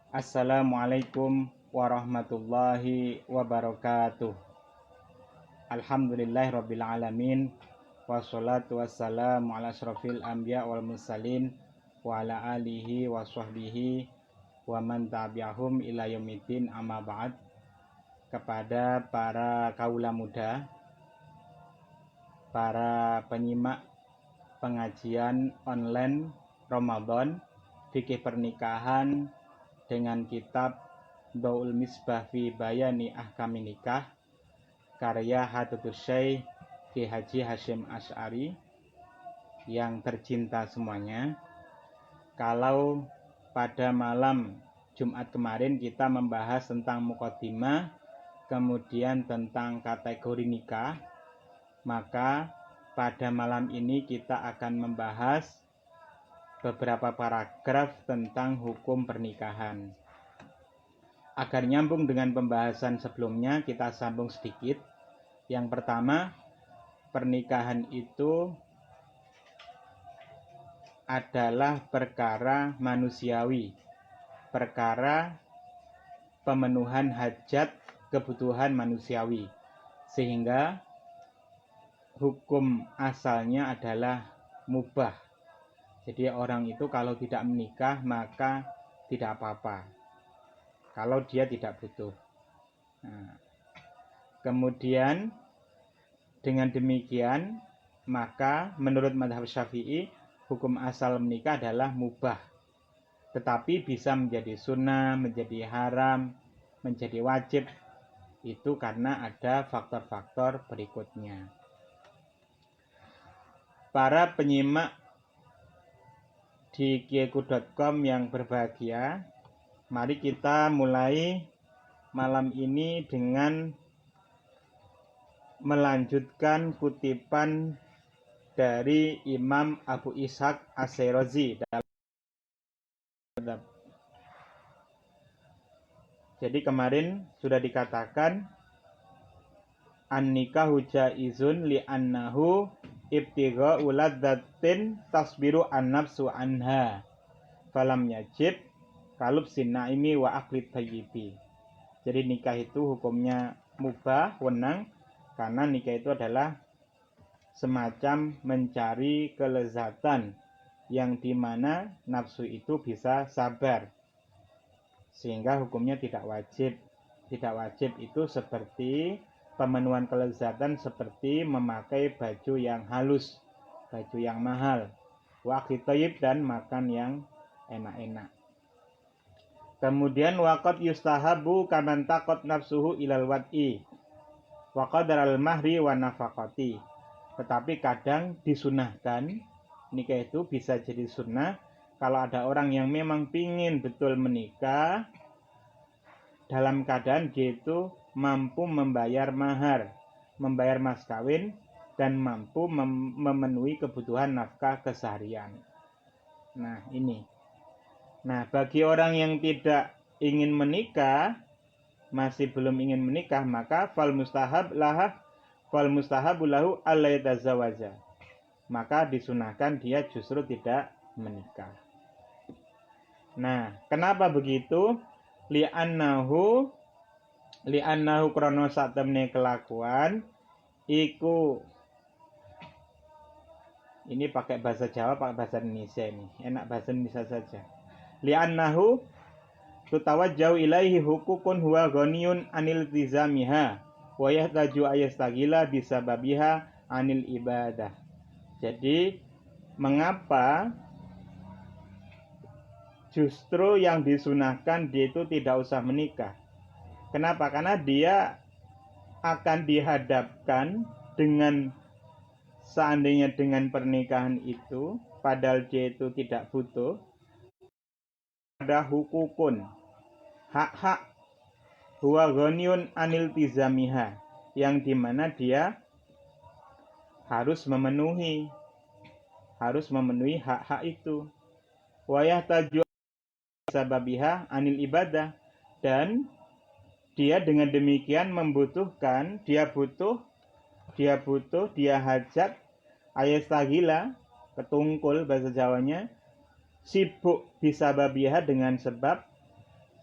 Assalamualaikum warahmatullahi wabarakatuh. Alhamdulillahirabbil alamin. Wassalatu wassalamu ala asyrofil anbiya wal mursalin wa ala alihi wa sahbihi wa man tabi'ahum ila yaumiddin, amma ba'd. Kepada para kaula muda, para penyimak pengajian online Ramadan fikih pernikahan dengan kitab Daul Misbah fi Bayani Ahkamin Nikah karya Hadatus Syekh Ki Haji Hasyim Asy'ari yang tercinta semuanya. Kalau pada malam Jumat kemarin kita membahas tentang muqaddimah, kemudian tentang kategori nikah, maka pada malam ini kita akan membahas beberapa paragraf tentang hukum pernikahan. Agar nyambung dengan pembahasan sebelumnya, kita sambung sedikit. Yang pertama, pernikahan itu adalah perkara manusiawi, perkara pemenuhan hajat kebutuhan manusiawi, sehingga hukum asalnya adalah mubah. Jadi orang itu kalau tidak menikah maka tidak apa-apa, kalau dia tidak butuh. Kemudian dengan demikian maka menurut mazhab Syafi'i hukum asal menikah adalah mubah, tetapi bisa menjadi sunnah, menjadi haram, menjadi wajib, itu karena ada faktor-faktor berikutnya. Para penyimak di kiaiku.com yang berbahagia, mari kita mulai malam ini dengan melanjutkan kutipan dari Imam Abu Ishaq Ash-Shirazi dalam. Jadi kemarin sudah dikatakan an-nikahu jaizun li'annahu ibtigha'u ladzatin tasbiru an-nafsu anha falam yajib kalub sinnaimi wa aklit thayyibi. Jadi nikah itu hukumnya mubah, wenang, karena nikah itu adalah semacam mencari kelezatan yang dimana nafsu itu bisa sabar, sehingga hukumnya tidak wajib. Tidak wajib itu seperti pemenuhan kelezatan seperti memakai baju yang halus, baju yang mahal, waqit thayyib, dan makan yang enak-enak. Kemudian waqad yustahabu kaman taqat nafsuhu ilal wad'i wa qadaral mahri wa nafaqati. Tetapi kadang disunahkan, nikah itu bisa jadi sunnah kalau ada orang yang memang pingin betul menikah dalam keadaan dia itu mampu membayar mahar, membayar mas kawin, dan mampu memenuhi kebutuhan nafkah keseharian. Nah ini. Nah bagi orang yang tidak ingin menikah, masih belum ingin menikah, maka fal mustahabu lahu alla yatazawaja. Maka disunahkan dia justru tidak menikah. Nah kenapa begitu? Li'annahu krono satemne kelakuan iku, ini pakai bahasa Jawa, pakai bahasa Indonesia, ini enak bahasa Indonesia saja. Li'annahu tutawajjau ilaihi hukukun huwa ghaniyun anil tizamiha wa yahtaju ayastagila bisababiha anil ibadah. Jadi mengapa justru yang disunahkan dia itu tidak usah menikah? Kenapa? Karena dia akan dihadapkan dengan, seandainya dengan pernikahan itu, padahal dia itu tidak butuh, ada hukukun, hak-hak, huwa ghaniyun anil tizamiha, yang dimana dia harus memenuhi hak-hak itu. Wa yahtaju sababiha anil ibadah, dan dia dengan demikian membutuhkan, dia hajat ayastagila, ketungkul bahasa Jawanya, sibuk bisababiha dengan sebab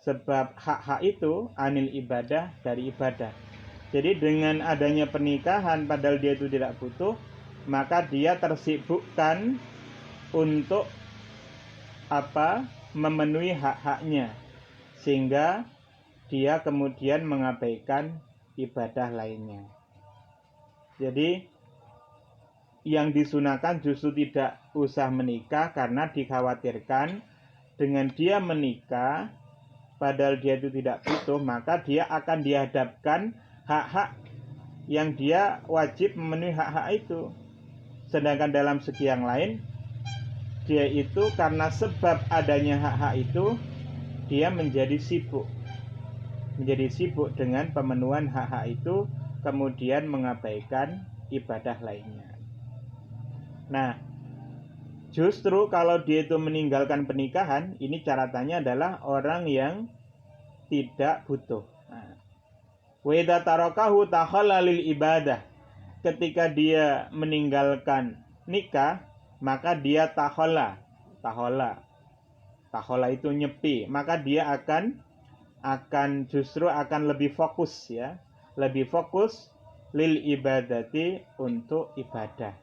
Sebab hak-hak itu anil ibadah, dari ibadah. Jadi dengan adanya pernikahan padahal dia itu tidak butuh, maka dia tersibukkan untuk memenuhi hak-haknya, sehingga dia kemudian mengabaikan ibadah lainnya. Jadi yang disunahkan justru tidak usah menikah, karena dikhawatirkan dengan dia menikah padahal dia itu tidak butuh, maka dia akan dihadapkan hak-hak yang dia wajib memenuhi hak-hak itu. Sedangkan dalam segi yang lain, dia itu karena sebab adanya hak-hak itu, dia menjadi sibuk dengan pemenuhan hak-hak itu, kemudian mengabaikan ibadah lainnya. Nah, justru kalau dia itu meninggalkan pernikahan, ini catatannya adalah orang yang tidak butuh. Wa idza tarakahu takhalla lil ibadah. Ketika dia meninggalkan nikah, maka dia takhalla. Takhalla itu nyepi, maka dia akan justru akan lebih fokus ya, lebih fokus lil ibadati, untuk ibadah.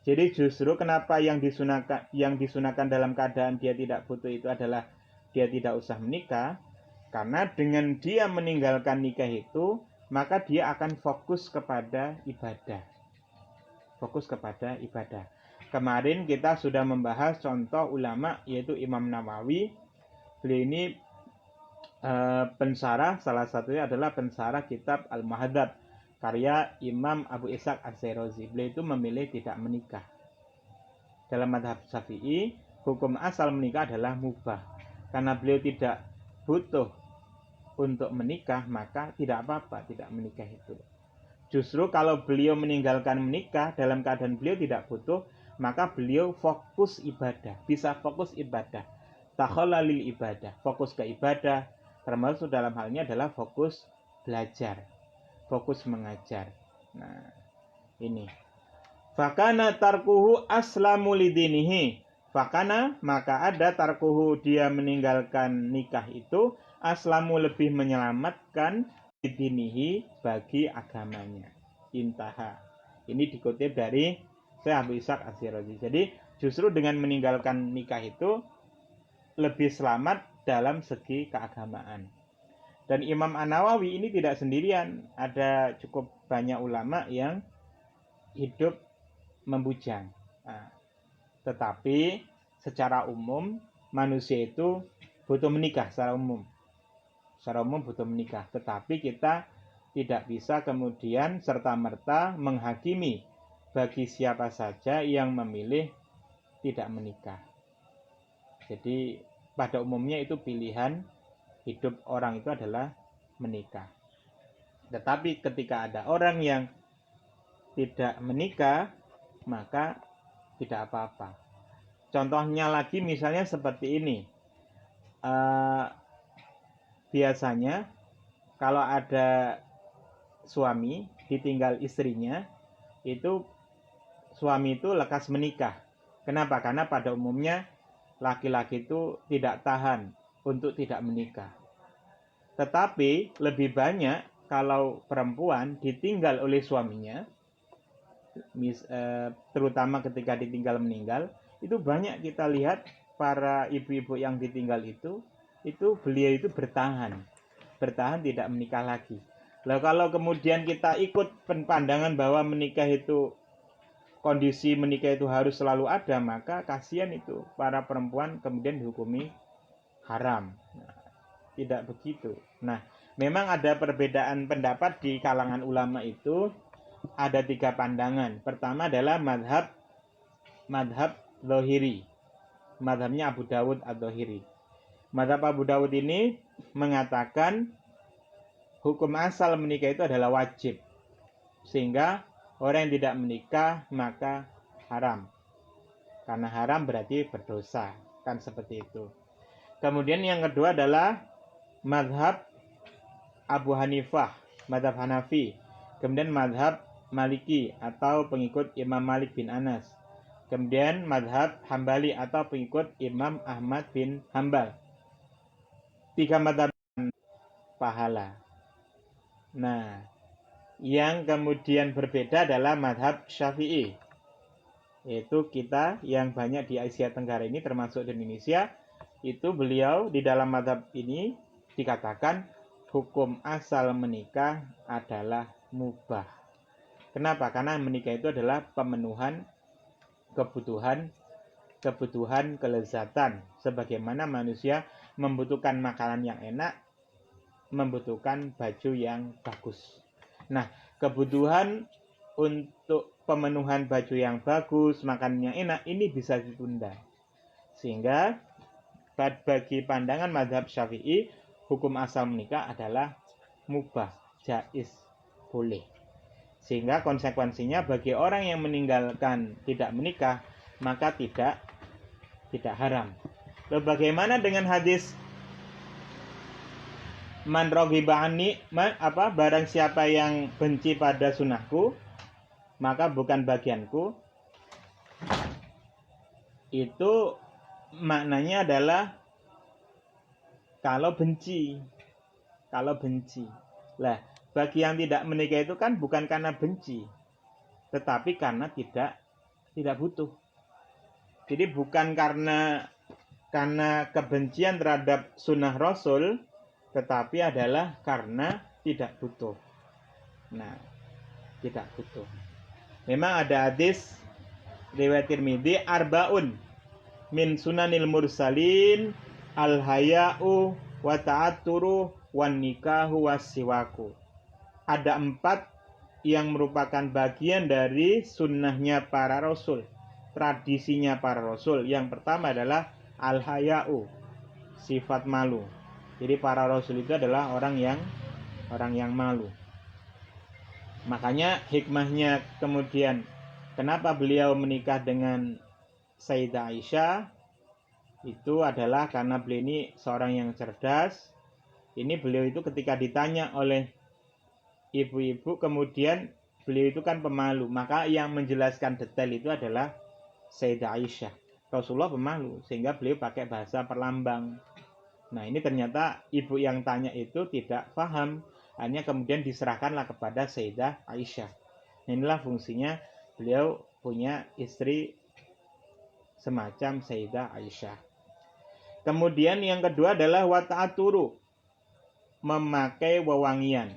Jadi justru kenapa yang disunahkan dalam keadaan dia tidak butuh itu adalah dia tidak usah menikah, karena dengan dia meninggalkan nikah itu, maka dia akan fokus kepada ibadah. Kemarin kita sudah membahas contoh ulama, yaitu Imam Nawawi. Beliau ini pensarah, salah satunya adalah pensarah kitab Al-Muhadzab karya Imam Abu Ishaq Ash-Shirazi. Beliau itu memilih tidak menikah. Dalam mazhab Syafi'i, hukum asal menikah adalah mubah. Karena beliau tidak butuh untuk menikah, maka tidak apa-apa tidak menikah itu. Justru kalau beliau meninggalkan menikah dalam keadaan beliau tidak butuh, maka beliau fokus ibadah, bisa fokus ibadah. Takhalla lil ibadah, fokus ke ibadah, termasuk dalam halnya adalah fokus belajar, fokus mengajar. Nah, ini. Fakana tarkuhu aslamu lidinihi. Fakana, maka ada tarkuhu, dia meninggalkan nikah itu, aslamu, lebih menyelamatkan, lidinihi, bagi agamanya. Intaha. Ini dikutip dari Syekh Abu Ishaq Ash-Shirazi. Jadi justru dengan meninggalkan nikah itu lebih selamat dalam segi keagamaan. Dan Imam An-Nawawi ini tidak sendirian, ada cukup banyak ulama yang hidup membujang. Nah, tetapi secara umum manusia itu butuh menikah secara umum. Secara umum butuh menikah, tetapi kita tidak bisa kemudian serta-merta menghakimi bagi siapa saja yang memilih tidak menikah. Jadi pada umumnya itu pilihan hidup orang itu adalah menikah. Tetapi ketika ada orang yang tidak menikah, maka tidak apa-apa. Contohnya lagi misalnya seperti ini. Biasanya kalau ada suami ditinggal istrinya, itu suami itu lekas menikah. Kenapa? Karena pada umumnya laki-laki itu tidak tahan untuk tidak menikah. Tetapi lebih banyak kalau perempuan ditinggal oleh suaminya, terutama ketika ditinggal meninggal, itu banyak kita lihat para ibu-ibu yang ditinggal itu beliau itu bertahan tidak menikah lagi. Lalu kalau kemudian kita ikut pandangan bahwa menikah itu, kondisi menikah itu harus selalu ada, maka kasihan itu para perempuan kemudian dihukumi haram. Nah, tidak begitu. Nah, memang ada perbedaan pendapat di kalangan ulama itu, ada 3 pandangan. Pertama adalah madhab Zahiri, madhabnya Abu Dawud Adz-Dzahiri. Madhab Abu Dawud ini mengatakan hukum asal menikah itu adalah wajib, sehingga orang yang tidak menikah maka haram. Karena haram berarti berdosa, kan seperti itu. Kemudian yang kedua adalah madhab Abu Hanifah, madhab Hanafi. Kemudian madhab Maliki atau pengikut Imam Malik bin Anas. Kemudian madhab Hambali atau pengikut Imam Ahmad bin Hambal. 3 madhab pahala. Nah, yang kemudian berbeda adalah madhab Syafi'i, yaitu kita yang banyak di Asia Tenggara ini termasuk di Indonesia, itu beliau di dalam madhab ini dikatakan hukum asal menikah adalah mubah. Kenapa? Karena menikah itu adalah pemenuhan kebutuhan kelezatan, sebagaimana manusia membutuhkan makanan yang enak, membutuhkan baju yang bagus. Nah, kebutuhan untuk pemenuhan baju yang bagus, makanan yang enak, ini bisa ditunda. Sehingga bagi pandangan mazhab Syafi'i, hukum asal menikah adalah mubah, jaiz, boleh. Sehingga konsekuensinya bagi orang yang meninggalkan tidak menikah, maka tidak haram. Lalu bagaimana dengan hadis man raghiba anni, barang siapa yang benci pada sunnahku, maka bukan bagianku. Itu maknanya adalah kalau benci. Lah, bagi yang tidak menikah itu kan bukan karena benci, tetapi karena tidak butuh. Jadi bukan karena kebencian terhadap sunnah Rasul, tetapi adalah karena tidak butuh. Nah, tidak butuh. Memang ada hadis riwayat Tirmidzi, arbaun min sunanil mursalin al-haya'u wa ta'atturu wan nikahu was-siwaku. Ada 4 yang merupakan bagian dari sunnahnya para rasul, tradisinya para rasul. Yang pertama adalah al-haya'u, sifat malu. Jadi para rasul itu adalah orang yang malu. Makanya hikmahnya kemudian kenapa beliau menikah dengan Sayyidah Aisyah itu adalah karena beliau ini seorang yang cerdas. Ini beliau itu ketika ditanya oleh ibu-ibu, kemudian beliau itu kan pemalu, maka yang menjelaskan detail itu adalah Sayyidah Aisyah. Rasulullah pemalu, sehingga beliau pakai bahasa perlambang. Nah, ini ternyata ibu yang tanya itu tidak paham, hanya kemudian diserahkanlah kepada Sayyidah Aisyah. Inilah fungsinya beliau punya istri semacam Sayyidah Aisyah. Kemudian yang kedua adalah wata'aturu, memakai wewangian.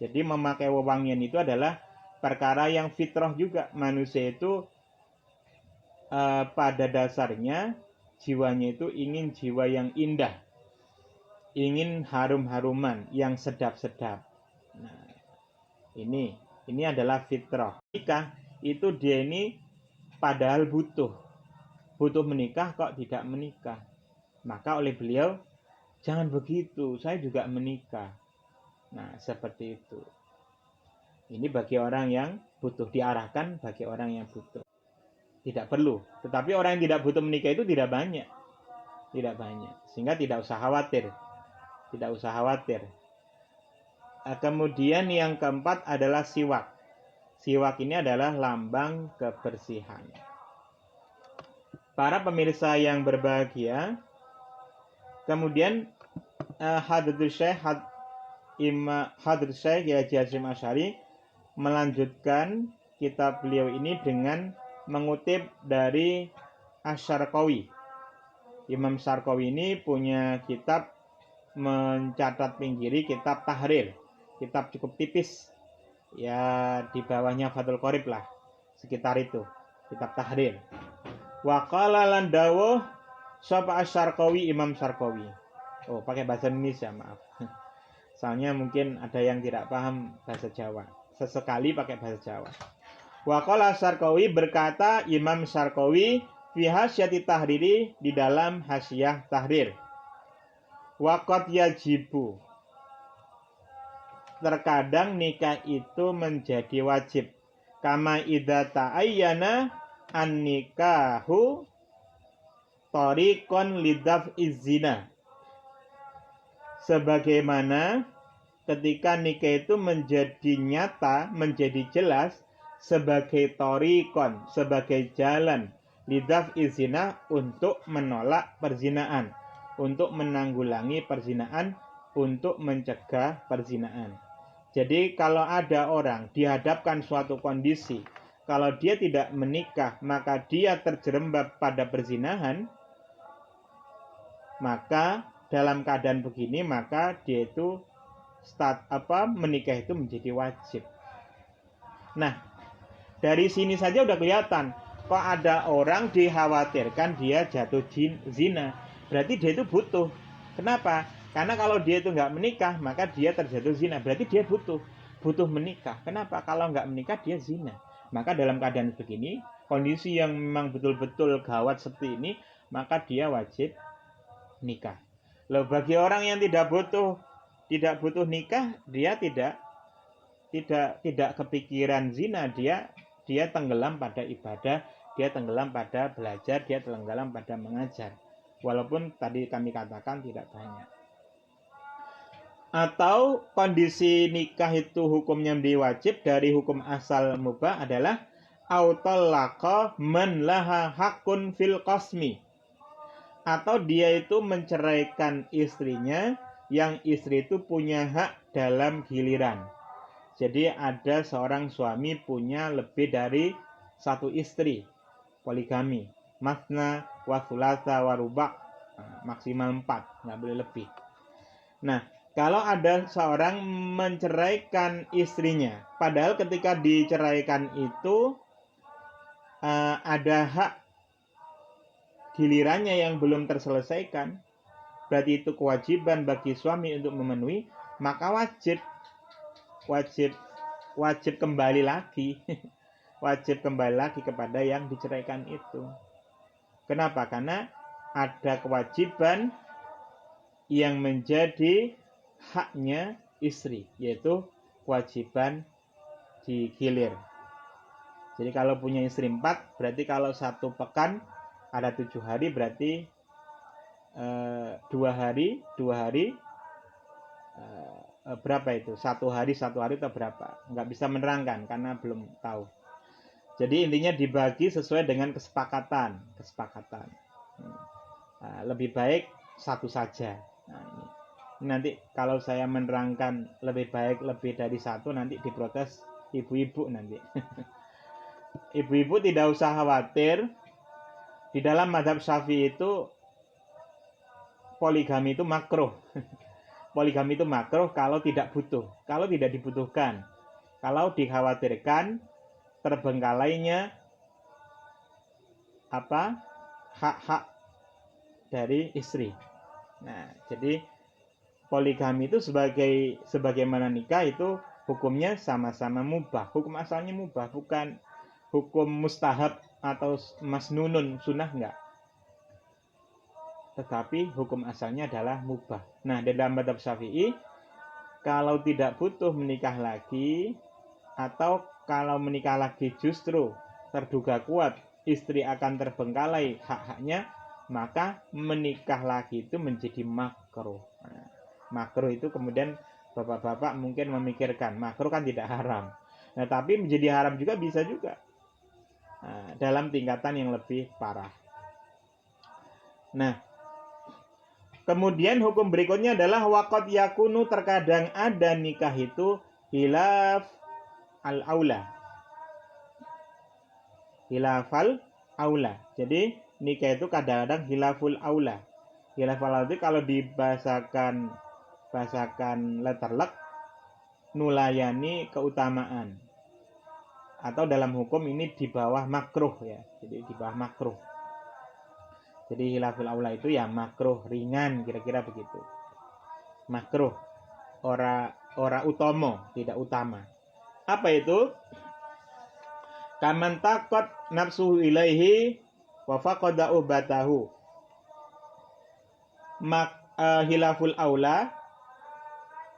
Jadi memakai wewangian itu adalah perkara yang fitrah juga. Manusia itu pada dasarnya jiwanya itu ingin jiwa yang indah, ingin harum-haruman, yang sedap-sedap. Nah, ini adalah fitrah. Nikah itu dia ini padahal butuh menikah kok tidak menikah. Maka oleh beliau, jangan begitu, saya juga menikah. Nah, seperti itu. Ini bagi orang yang butuh, diarahkan bagi orang yang butuh. Tidak perlu. Tetapi orang yang tidak butuh menikah itu tidak banyak. Sehingga tidak usah khawatir. Kemudian yang keempat adalah siwak. Siwak ini adalah lambang kebersihan. Para pemirsa yang berbahagia, kemudian Hadratul Syekh Haji Hasyim Asy'ari melanjutkan kitab beliau ini dengan mengutip dari Asy-Syarqawi. Imam Syarqawi ini punya kitab mencatat pinggiri, kitab Tahrir. Kitab cukup tipis. Ya di bawahnya Fathul Qorib lah. Sekitar itu. Kitab Tahrir. Wa qala lan dawuh sapa Asy-Syarqawi, Imam Syarqawi. Oh, pakai bahasa Indonesia, maaf. Soalnya mungkin ada yang tidak paham bahasa Jawa. Sesekali pakai bahasa Jawa. Wa qala Syarqawi, berkata Imam Syarqawi fi hasyati tahriri, di dalam hasyah tahrir. Wa qad yajibu, terkadang nikah itu menjadi wajib. Kama idza ta'ayyana an-nikahu tariqan lidaf'iz zina. Sebagaimana ketika nikah itu menjadi nyata, menjadi jelas sebagai tariqan, sebagai jalan lidaf'iz zina, untuk menolak perzinaan, untuk menanggulangi perzinaan, untuk mencegah perzinaan. Jadi kalau ada orang dihadapkan suatu kondisi, kalau dia tidak menikah maka dia terjerembab pada perzinahan, maka dalam keadaan begini maka dia itu menikah itu menjadi wajib. Nah, dari sini saja udah kelihatan kok ada orang dikhawatirkan dia jatuh zina. Berarti dia itu butuh. Kenapa? Karena kalau dia itu nggak menikah maka dia terjatuh zina. Berarti dia butuh menikah. Kenapa? Kalau nggak menikah dia zina. Maka dalam keadaan begini, kondisi yang memang betul-betul gawat seperti ini, maka dia wajib nikah. Loh, bagi orang yang tidak butuh nikah, dia tidak kepikiran zina, dia tenggelam pada ibadah, dia tenggelam pada belajar, dia tenggelam pada mengajar. Walaupun tadi kami katakan tidak banyak. Atau kondisi nikah itu hukumnya menjadi wajib dari hukum asal mubah adalah autallaqa man laha hakun fil qasmi. Atau dia itu menceraikan istrinya yang istri itu punya hak dalam giliran. Jadi ada seorang suami punya lebih dari satu istri, poligami, masna wa thulatsa wa ruba', maksimal 4, nggak boleh lebih. Nah, kalau ada seorang menceraikan istrinya, padahal ketika diceraikan itu ada hak gilirannya yang belum terselesaikan, berarti itu kewajiban bagi suami untuk memenuhi, maka wajib kembali lagi wajib kembali lagi kepada yang diceraikan itu. Kenapa? Karena ada kewajiban yang menjadi haknya istri, yaitu kewajiban digilir. Jadi kalau punya istri 4, berarti kalau 1 pekan ada 7 hari, berarti 2 hari berapa itu? 1 hari atau berapa? Nggak bisa menerangkan karena belum tahu. Jadi intinya dibagi sesuai dengan kesepakatan. Lebih baik 1 saja. Nah, ini nanti kalau saya menerangkan lebih baik lebih dari 1, nanti diprotes ibu-ibu nanti. Ibu-ibu tidak usah khawatir. Di dalam mazhab Syafi'i itu poligami itu makruh. Poligami itu makruh kalau tidak butuh, kalau tidak dibutuhkan, kalau dikhawatirkan terbengkalainya hak-hak dari istri. Nah, jadi poligami itu sebagaimana nikah itu hukumnya sama-sama mubah. Hukum asalnya mubah, bukan hukum mustahab atau masnunun, sunnah enggak. Tetapi hukum asalnya adalah mubah. Nah, dalam mazhab Syafi'i, kalau tidak butuh menikah lagi, atau kalau menikah lagi justru terduga kuat istri akan terbengkalai hak-haknya, maka menikah lagi itu menjadi makruh. Nah, makruh itu kemudian bapak-bapak mungkin memikirkan, makruh kan tidak haram. Nah, tapi menjadi haram juga bisa juga. Nah, dalam tingkatan yang lebih parah. Nah, kemudian hukum berikutnya adalah waqad yakunu, terkadang ada nikah itu hilaf al-aula. Hilafal aula. Jadi nikah itu kadang-kadang hilaful aula. Hilaful aula itu kalau dibahasakan letterlek nulayani keutamaan. Atau dalam hukum ini di bawah makruh ya. Jadi di bawah makruh. Jadi hilaful aula itu ya makruh ringan, kira-kira begitu. Makruh, ora utomo, tidak utama. Apa itu? Kaman takot nafsuhu ilaihi wa faqada ubatahu. Hilaful aula,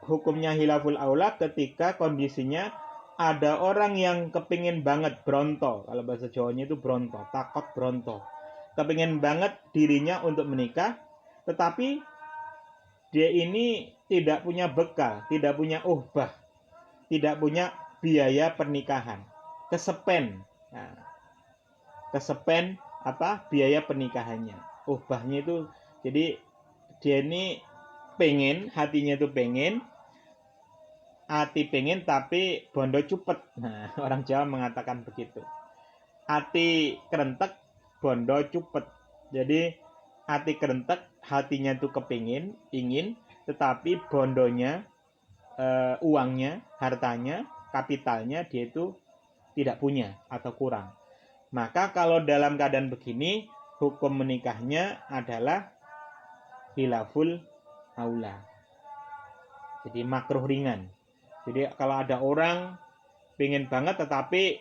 hukumnya hilaful aula ketika kondisinya ada orang yang kepingin banget bronto. Kalau bahasa Jawanya itu bronto, takot bronto. Kepingin banget dirinya untuk menikah, tetapi dia ini tidak punya bekal, tidak punya uhbah, tidak punya biaya pernikahan, kesepen. Nah, kesepen biaya pernikahannya, uhbahnya itu. Jadi dia ini pengen, hatinya itu pengen, hati pengen tapi bondo cupet. Nah, orang Jawa mengatakan begitu. Hati kerentek, bondo cupet. Jadi hati kerentek, hatinya itu kepingin, ingin, tetapi bondonya, uangnya, hartanya, kapitalnya dia itu tidak punya atau kurang. Maka kalau dalam keadaan begini, hukum menikahnya adalah khilaful aula. Jadi makruh ringan. Jadi kalau ada orang pengen banget tetapi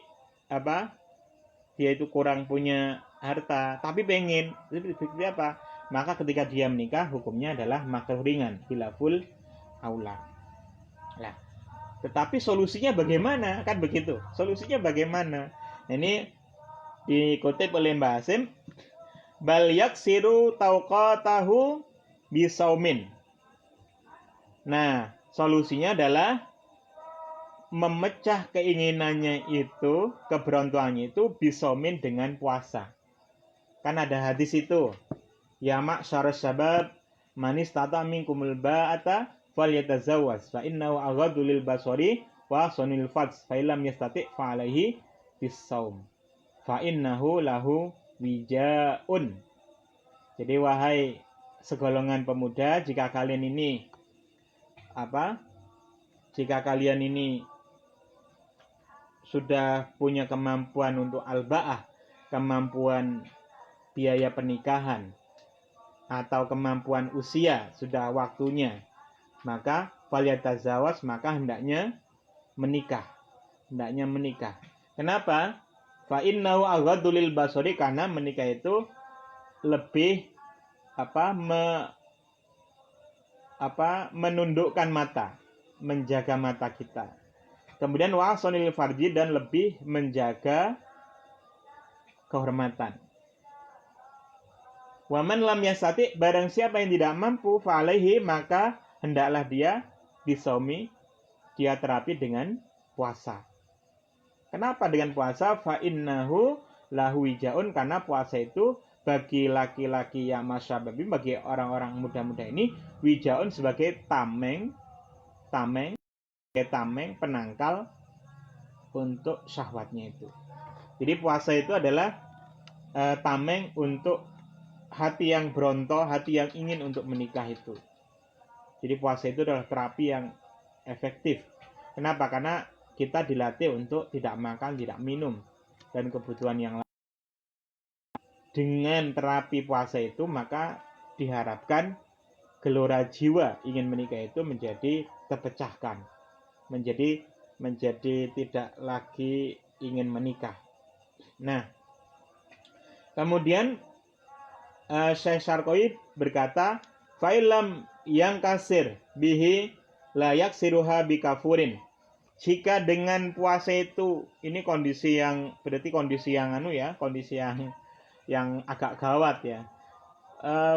dia itu kurang punya harta tapi pengen, itu apa? Maka ketika dia menikah hukumnya adalah makruh ringan, khilaful aula. Nah, tetapi solusinya bagaimana? Kan begitu. Solusinya bagaimana? Ini dikutip oleh Mbah Hasim, bal yaksiru tauqatahu bisaumin. Nah, solusinya adalah memecah keinginannya itu, keberuntungannya itu bisomin dengan puasa. Kan ada hadis itu, ya ma'syar syabab man istata minkumul ba'ata falyatazawwaj fa innahu aghaddu lil basari wa sunil fats fa illam yastati fa alaihi bisaum fa innahu lahu wijaun. Jadi wahai segolongan pemuda, jika kalian ini sudah punya kemampuan untuk al-ba'ah, kemampuan biaya pernikahan, atau kemampuan usia, sudah waktunya, maka falyatazawaj, maka hendaknya menikah. Kenapa? Fa innahu aghaddu lil basari, karena menikah itu lebih menundukkan mata, menjaga mata kita. Kemudian wa'asonil farji, dan lebih menjaga kehormatan. Waman lam yastati, barang siapa yang tidak mampu, fa'alaihi, maka hendaklah dia bisaumi, dia terapi dengan puasa. Kenapa dengan puasa? Fa'innahu lahu wijaun, karena puasa itu bagi laki-laki yang masyababi, bagi orang-orang muda-muda ini, wijaun sebagai tameng penangkal untuk syahwatnya itu. Jadi puasa itu adalah tameng untuk hati yang beronto, hati yang ingin untuk menikah itu. Jadi puasa itu adalah terapi yang efektif. Kenapa? Karena kita dilatih untuk tidak makan, tidak minum, dan kebutuhan yang lain. Dengan terapi puasa itu, maka diharapkan gelora jiwa ingin menikah itu menjadi terpecahkan, menjadi tidak lagi ingin menikah. Nah, kemudian Syekh Syarqawi berkata, fa'ilam yang kasir bihi layak siruha bikafurin. Jika dengan puasa itu, ini kondisi yang agak gawat ya.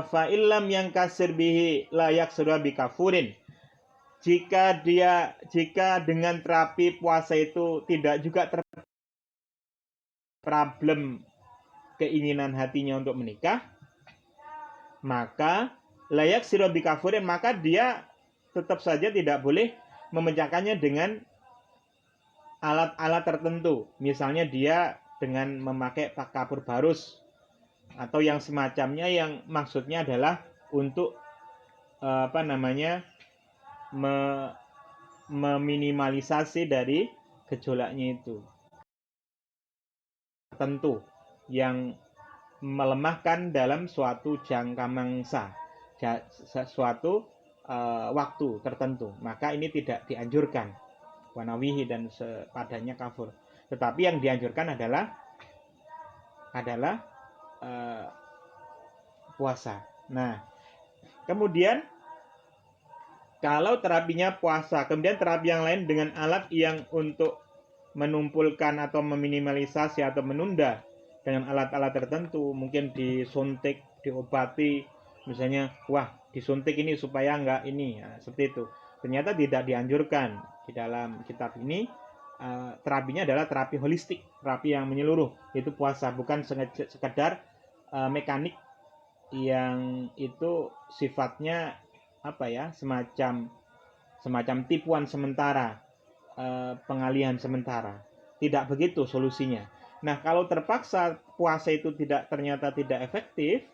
Fa'ilam yang kasir bihi layak siruha bikafurin. Jika dengan terapi puasa itu tidak juga problem keinginan hatinya untuk menikah, maka layak sirobi kafurin, maka dia tetap saja tidak boleh memecahkannya dengan alat-alat tertentu. Misalnya dia dengan memakai kapur barus atau yang semacamnya, yang maksudnya adalah untuk meminimalisasi dari gejolaknya itu tertentu yang melemahkan dalam suatu jangka mangsa, suatu waktu tertentu. Maka ini tidak dianjurkan, wanawihi dan sepadanya kafur. Tetapi yang dianjurkan adalah puasa. Nah, kemudian kalau terapinya puasa, kemudian terapi yang lain dengan alat yang untuk menumpulkan atau meminimalisasi atau menunda dengan alat-alat tertentu, mungkin disuntik, diobati, misalnya, wah disuntik ini supaya enggak ini, ya, seperti itu. Ternyata tidak dianjurkan. Di dalam kitab ini terapinya adalah terapi holistik, terapi yang menyeluruh, yaitu puasa, bukan sekedar mekanik yang itu sifatnya apa ya, semacam tipuan sementara, pengalihan sementara. Tidak begitu solusinya. Nah, kalau terpaksa puasa itu ternyata tidak efektif,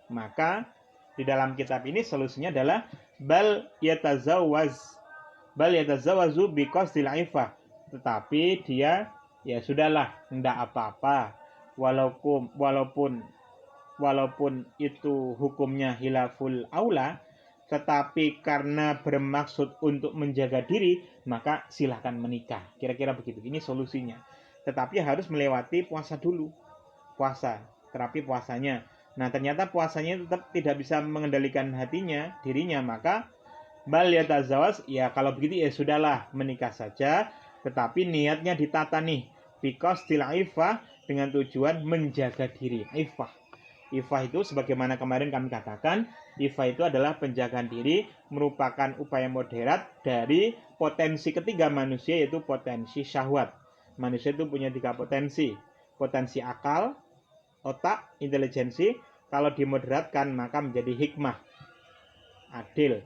maka di dalam kitab ini solusinya adalah bal yatazawazu biqasdil ifah. Tetapi dia ya sudahlah, enggak apa-apa. Walaupun itu hukumnya hilaful aula, tetapi karena bermaksud untuk menjaga diri, maka silahkan menikah. Kira-kira begitu. Ini solusinya. Tetapi harus melewati puasa dulu. Terapi puasanya. Nah, ternyata puasanya tetap tidak bisa mengendalikan dirinya, maka bal yatazawaj, ya kalau begitu ya sudahlah, menikah saja. Tetapi niatnya ditata nih. Biqasdil ifah, dengan tujuan menjaga diri. Ifah itu sebagaimana kemarin kami katakan, ifah itu adalah penjagaan diri, merupakan upaya moderat dari potensi ketiga manusia, yaitu potensi syahwat. Manusia itu punya 3 potensi. Potensi akal, otak, intelijensi. Kalau dimoderatkan maka menjadi hikmah, adil,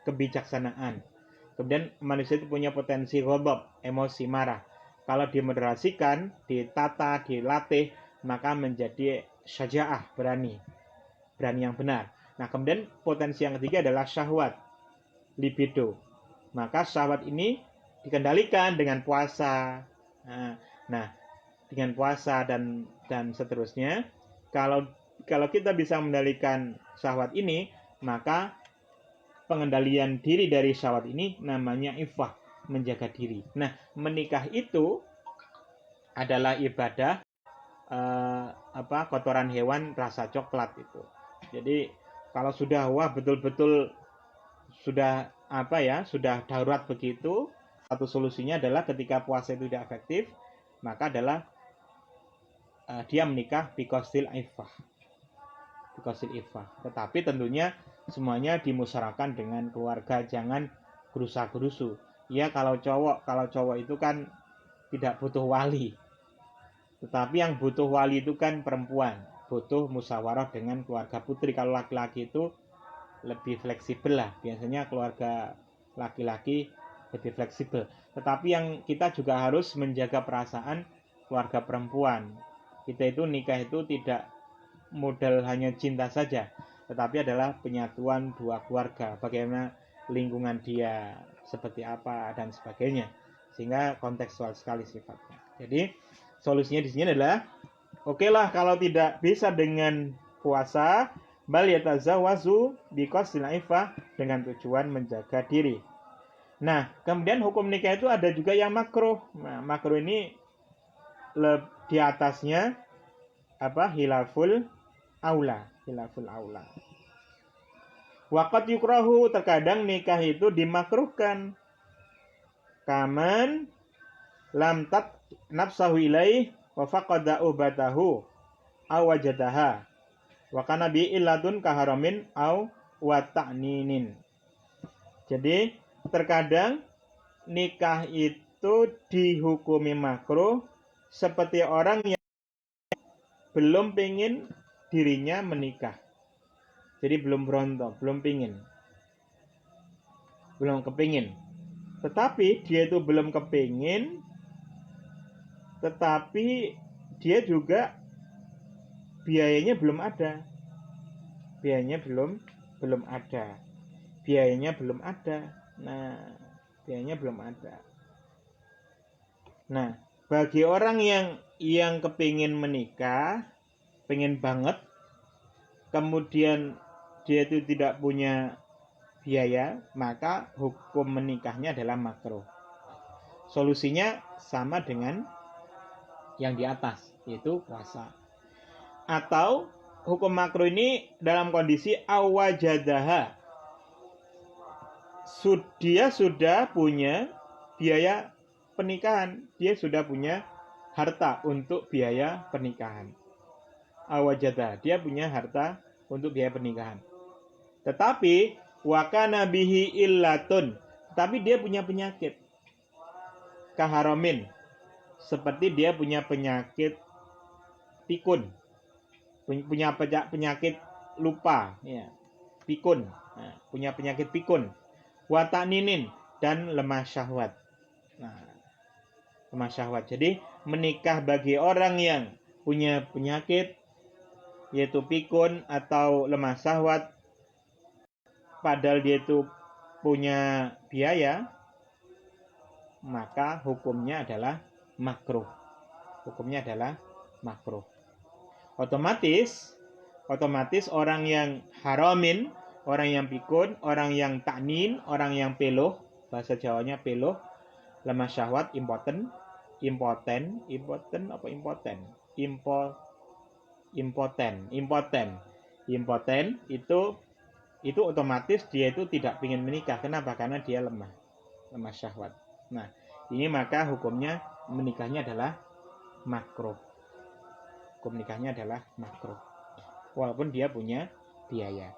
kebijaksanaan. Kemudian manusia itu punya potensi ghadab, emosi, marah. Kalau dimoderasikan, ditata, dilatih, maka menjadi syaja'ah, berani yang benar. Nah, kemudian potensi yang ketiga adalah syahwat, libido. Maka syahwat ini dikendalikan dengan puasa. Nah, dengan puasa dan seterusnya. Kalau kita bisa mengendalikan syahwat ini, maka pengendalian diri dari syahwat ini namanya ifah, menjaga diri. Nah, menikah itu adalah ibadah kotoran hewan rasa coklat itu. Jadi kalau sudah betul-betul sudah darurat begitu, satu solusinya adalah ketika puasa itu tidak efektif, maka adalah dia menikah biqasdil ifah. Tetapi tentunya semuanya dimusyawarahkan dengan keluarga, jangan gerusa-gerusu. Ya, kalau cowok itu kan tidak butuh wali. Tetapi yang butuh wali itu kan perempuan, butuh musyawarah dengan keluarga putri. Kalau laki-laki itu lebih fleksibel lah, biasanya keluarga laki-laki lebih fleksibel. Tetapi yang kita juga harus menjaga perasaan keluarga perempuan. Kita itu nikah itu tidak modal hanya cinta saja, tetapi adalah penyatuan 2 keluarga, bagaimana lingkungan dia seperti apa dan sebagainya, sehingga kontekstual sekali sifatnya. Jadi solusinya di sini adalah okelah, kalau tidak bisa dengan puasa, bal yatazawazu biqasdil ifah, dengan tujuan menjaga diri. Nah, kemudian hukum nikah itu ada juga yang makruh. Nah, makruh ini di atasnya hilaful aula. Waqat yukrahu, terkadang nikah itu dimakruhkan. Kaman lam tat nafsahu ilaih wa faqada ubatahu aw wajadaha wa kana bi illatun kaharamin aw wa ta'ninin. Jadi terkadang nikah itu dihukumi makruh seperti orang yang belum pingin dirinya menikah. Jadi belum berontok, belum kepingin. Tetapi dia itu belum kepingin, tetapi dia juga biayanya belum ada. Nah, bagi orang yang kepingin menikah, pengen banget, kemudian dia itu tidak punya biaya, maka hukum menikahnya adalah makruh. Solusinya sama dengan yang di atas, yaitu puasa. Atau hukum makruh ini dalam kondisi awajadaha, dia sudah punya biaya pernikahan, dia sudah punya harta untuk biaya pernikahan. Awajadaha, dia punya harta untuk biaya pernikahan. Tetapi wakana bihi illatun, tapi dia punya penyakit kaharamin, seperti dia punya penyakit pikun, punya penyakit lupa, ya, pikun, nah, punya penyakit pikun, wa ta'ninin, dan lemah syahwat. Nah, lemah syahwat. Jadi menikah bagi orang yang punya penyakit yaitu pikun atau lemah syahwat, padahal dia itu punya biaya, maka hukumnya adalah makruh. Hukumnya adalah makruh. Otomatis orang yang haramin, orang yang pikun, orang yang taknin, orang yang peluh, bahasa Jawanya peluh, lemah syahwat, impoten itu otomatis dia itu tidak ingin menikah. Kenapa? Karena dia lemah syahwat. Nah, ini maka hukumnya menikahnya adalah makruh. Hukum nikahnya adalah makruh, walaupun dia punya biaya.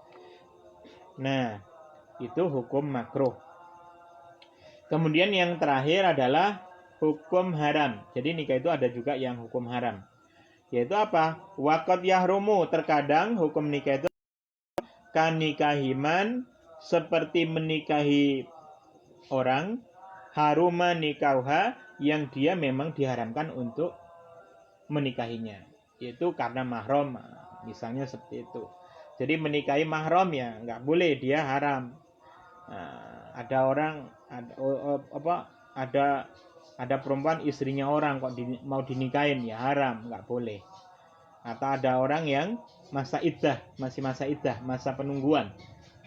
Nah, itu hukum makruh. Kemudian yang terakhir adalah hukum haram. Jadi nikah itu ada juga yang hukum haram. Yaitu apa? Waqad yahrumu, terkadang hukum nikah itu kanikahiman, seperti menikahi orang, haruma nikauha, yang dia memang diharamkan untuk menikahinya, yaitu karena mahram, misalnya seperti itu. Jadi menikahi mahram ya nggak boleh, dia haram. Nah, ada orang ada perempuan istrinya orang kok mau dinikahin, ya haram, nggak boleh. Atau ada orang yang masa iddah, masih masa iddah, masa penungguan,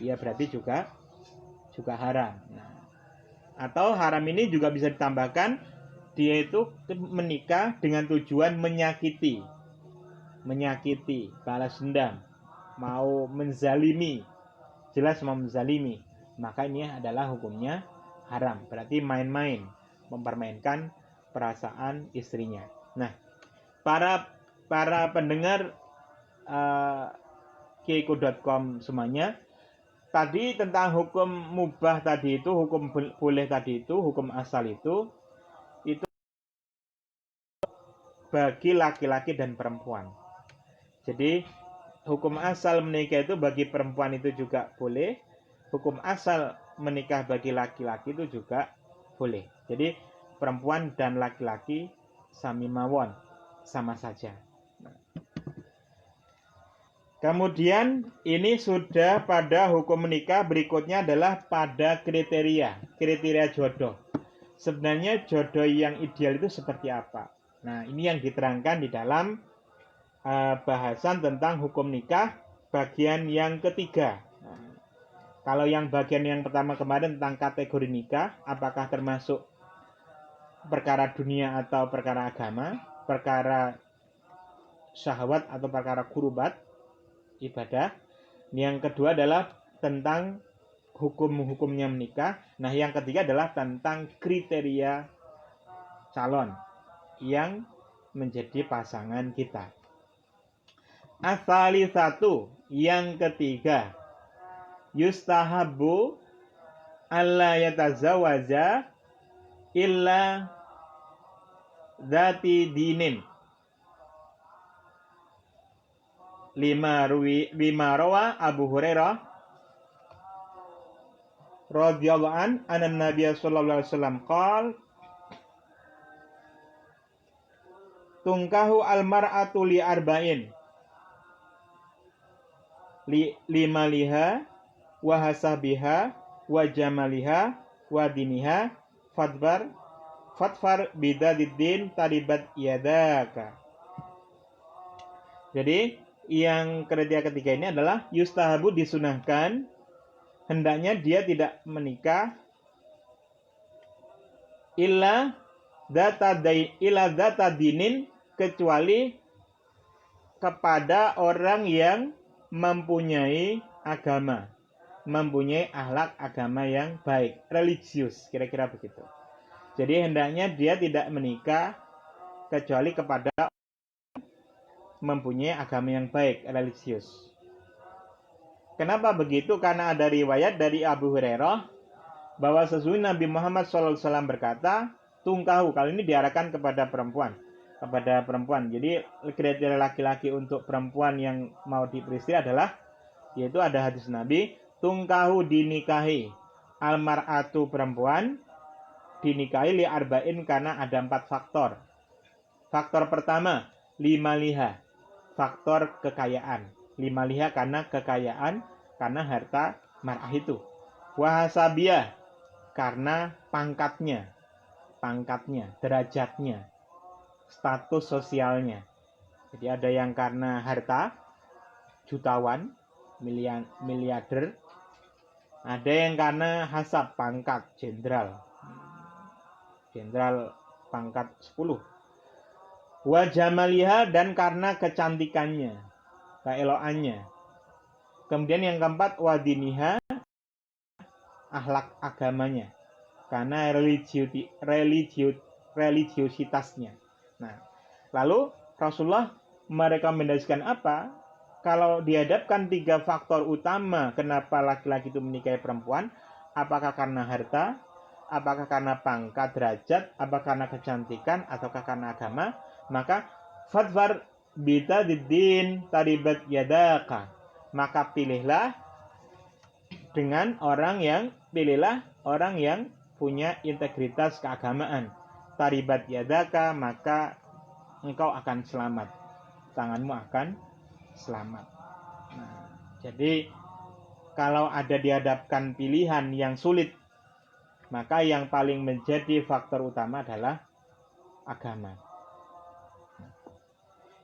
ya berarti juga haram. Nah, atau haram ini juga bisa ditambahkan, dia itu menikah dengan tujuan menyakiti, balas dendam, mau menzalimi, jelas mau menzalimi, maka ini adalah hukumnya haram. Berarti main-main, mempermainkan perasaan istrinya. Nah, para pendengar kiaiku.com semuanya, tadi tentang hukum mubah tadi itu, hukum boleh tadi itu, hukum asal itu bagi laki-laki dan perempuan. Jadi hukum asal menikah itu bagi perempuan itu juga boleh, hukum asal menikah bagi laki-laki itu juga boleh. Jadi perempuan dan laki-laki sami mawon, sama saja. Kemudian ini sudah pada hukum menikah, berikutnya adalah pada kriteria jodoh. Sebenarnya jodoh yang ideal itu seperti apa? Nah, ini yang diterangkan di dalam bahasan tentang hukum nikah bagian yang ketiga. Nah, kalau yang bagian yang pertama kemarin tentang kategori nikah, apakah termasuk perkara dunia atau perkara agama, perkara syahwat atau perkara kurubat, ibadah. Yang kedua adalah tentang hukum-hukumnya menikah. Nah, yang ketiga adalah tentang kriteria calon yang menjadi pasangan kita. Asali satu, yang ketiga, yustahabu alla yatazawaja illa dzati dinin. Lima rawa Abu Hurairah radhiyallahu an Nabi sallallahu alaihi wasallam qala tungkahu almar'atu li arba'in lima liha wa hasabiha wa jamaliha wa diniha fatfar bidadiddin taribat yadaka. Jadi yang kriteria ketiga ini adalah yustahabu, disunahkan, hendaknya dia tidak menikah illa data dinin, kecuali kepada orang yang mempunyai agama, mempunyai akhlak agama yang baik, religius, kira-kira begitu. Jadi hendaknya dia tidak menikah kecuali kepada mempunyai agama yang baik, religius. Kenapa begitu? Karena ada riwayat dari Abu Hurairah bahwa sesungguhnya Nabi Muhammad SAW berkata, tungkahu, kali ini diarahkan kepada perempuan. Jadi kriteria laki-laki untuk perempuan yang mau diperistri adalah Yaitu ada hadis Nabi, tungkahu dinikahi almar'atu perempuan dinikahi li arba'in karena ada 4 faktor. Faktor pertama, limaliha, faktor kekayaan. Limaliha karena kekayaan, karena harta mar'ah itu. Wahasabiyah, karena pangkatnya, derajatnya, status sosialnya. Jadi ada yang karena harta, jutawan, miliarder. Ada yang karena hasab, pangkat, jenderal pangkat 10. Wa jamaliha, dan karena kecantikannya, keelokannya. Kemudian yang keempat, wa diniha, akhlak agamanya, karena religiositasnya. Nah, lalu Rasulullah merekomendasikan apa? Kalau dihadapkan 3 faktor utama kenapa laki-laki itu menikahi perempuan, apakah karena harta, apakah karena pangkat, derajat, apakah karena kecantikan, ataukah karena agama, maka fadfar bitadiddin taribat yadaka, maka pilihlah orang yang punya integritas keagamaan. Taribat yadaka, maka engkau akan selamat, tanganmu akan selamat. Nah, jadi kalau ada dihadapkan pilihan yang sulit, maka yang paling menjadi faktor utama adalah agama.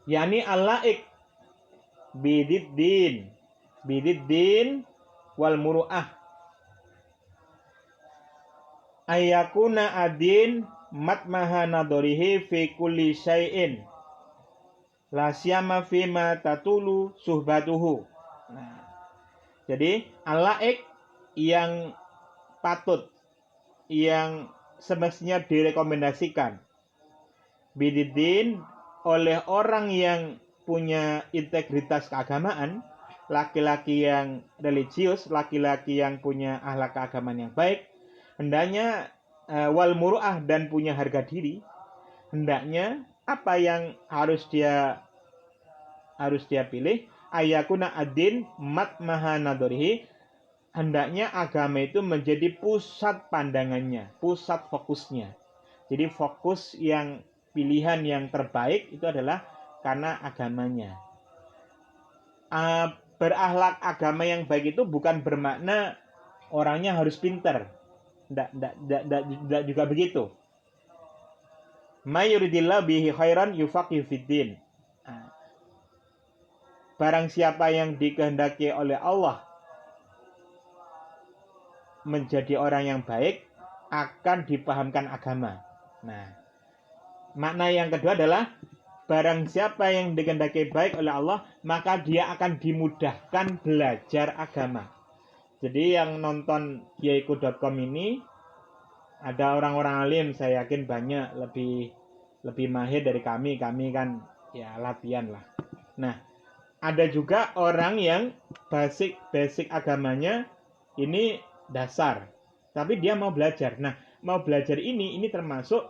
Yani al-laik bididdin wal muru'ah, ayakuna adin matmaha nadorihi fi kulli syai'in la siyama fi ma tatulu suhbatuhu. Nah, jadi al-laik, yang patut, yang semestinya direkomendasikan, bididdin, oleh orang yang punya integritas keagamaan, laki-laki yang religius, laki-laki yang punya akhlak keagamaan yang baik, hendaknya wal muru'ah, dan punya harga diri. Hendaknya apa yang harus dia pilih? Ayakuna adin matmaha nadorihi, hendaknya agama itu menjadi pusat pandangannya, pusat fokusnya. Jadi fokus yang pilihan yang terbaik itu adalah karena agamanya. Berakhlak agama yang baik itu bukan bermakna orangnya harus pintar. Tidak juga begitu. Mayuridillah bihi khairan yufaqihu fiddin. Barang siapa yang dikehendaki oleh Allah menjadi orang yang baik, akan dipahamkan agama. Nah, makna yang kedua adalah barang siapa yang dikehendaki baik oleh Allah, maka dia akan dimudahkan belajar agama. Jadi yang nonton yaiku.com ini ada orang-orang alim, saya yakin banyak lebih mahir dari kami kan ya latihan lah. Nah, ada juga orang yang basic agamanya ini dasar, tapi dia mau belajar. Nah, mau belajar ini termasuk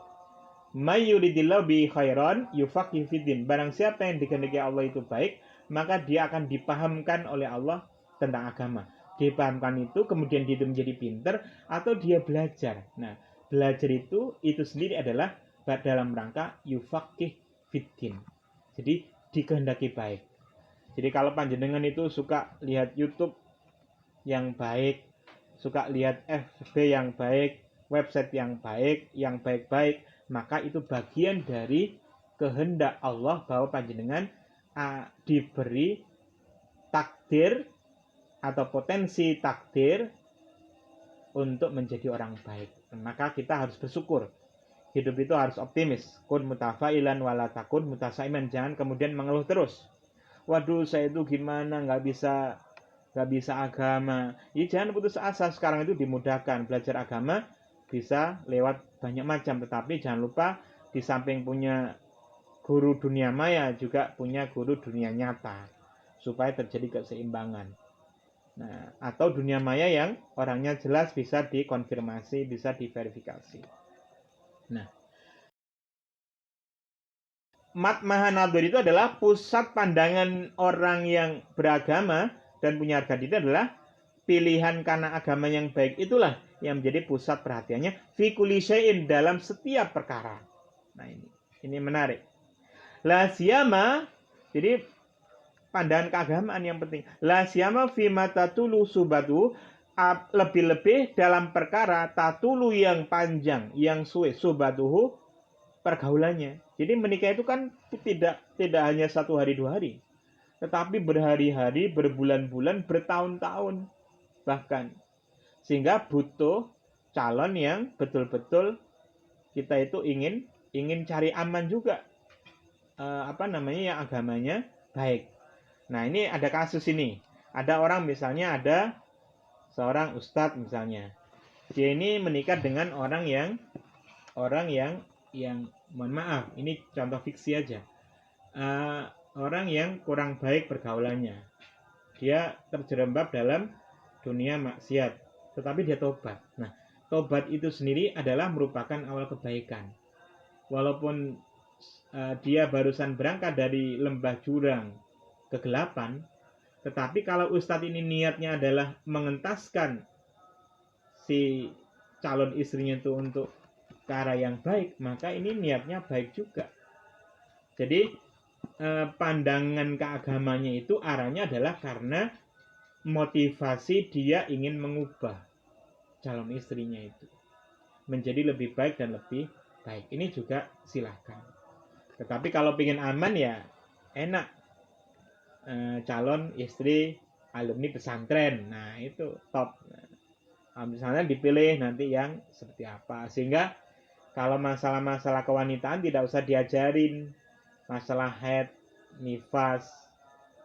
mayuridillahu bi khairan yufaqihu fiddin. Barang siapa yang dikehendaki Allah itu baik, maka dia akan dipahamkan oleh Allah tentang agama. Dipahamkan itu kemudian dia menjadi pintar atau dia belajar. Nah, belajar itu sendiri adalah dalam rangka yufaqih fiddin. Jadi dikehendaki baik. Jadi kalau panjenengan itu suka lihat YouTube yang baik, suka lihat FB yang baik, website yang baik-baik, maka itu bagian dari kehendak Allah bahwa panjenengan diberi takdir atau potensi takdir untuk menjadi orang baik. Maka kita harus bersyukur. Hidup itu harus optimis. Kun mutafailan wala takun mutasaiman. Jangan kemudian mengeluh terus. Waduh, saya itu gimana, nggak bisa agama. Ya jangan putus asa, sekarang itu dimudahkan. Belajar agama bisa lewat banyak macam, tetapi jangan lupa di samping punya guru dunia maya juga punya guru dunia nyata, supaya terjadi keseimbangan. Nah, atau dunia maya yang orangnya jelas bisa dikonfirmasi, bisa diverifikasi. Nah, matmaha nadhar itu adalah pusat pandangan orang yang beragama dan punya harga diri adalah pilihan karena agama yang baik itulah yang menjadi pusat perhatiannya fi kulli syai'in, dalam setiap perkara. Nah, ini menarik. La siyama, jadi pandangan keagamaan yang penting. La siyama fi matatulu subatu, lebih-lebih dalam perkara tatulu yang panjang, yang suwe, subatuhu pergaulannya. Jadi menikah itu kan tidak hanya 1 hari 2 hari, tetapi berhari-hari, berbulan-bulan, bertahun-tahun bahkan. Sehingga butuh calon yang betul-betul kita itu ingin cari aman juga, yang agamanya baik. Nah, ini ada kasus ini. Ada orang misalnya, ada seorang ustadz misalnya. Dia ini menikah dengan orang yang mohon maaf, ini contoh fiksi aja. Orang yang kurang baik pergaulannya. Dia terjerembab dalam dunia maksiat, tetapi dia tobat. Nah, tobat itu sendiri adalah merupakan awal kebaikan. Walaupun dia barusan berangkat dari lembah jurang kegelapan, tetapi kalau ustadz ini niatnya adalah mengentaskan si calon istrinya itu untuk ke arah yang baik, maka ini niatnya baik juga. Jadi pandangan keagamanya itu arahnya adalah karena motivasi dia ingin mengubah calon istrinya itu menjadi lebih baik dan lebih baik. Ini juga silahkan. Tetapi kalau ingin aman ya enak, calon istri alumni pesantren. Nah, itu top. Misalnya dipilih nanti yang seperti apa. Sehingga kalau masalah-masalah kewanitaan tidak usah diajarin. Masalah haid, nifas,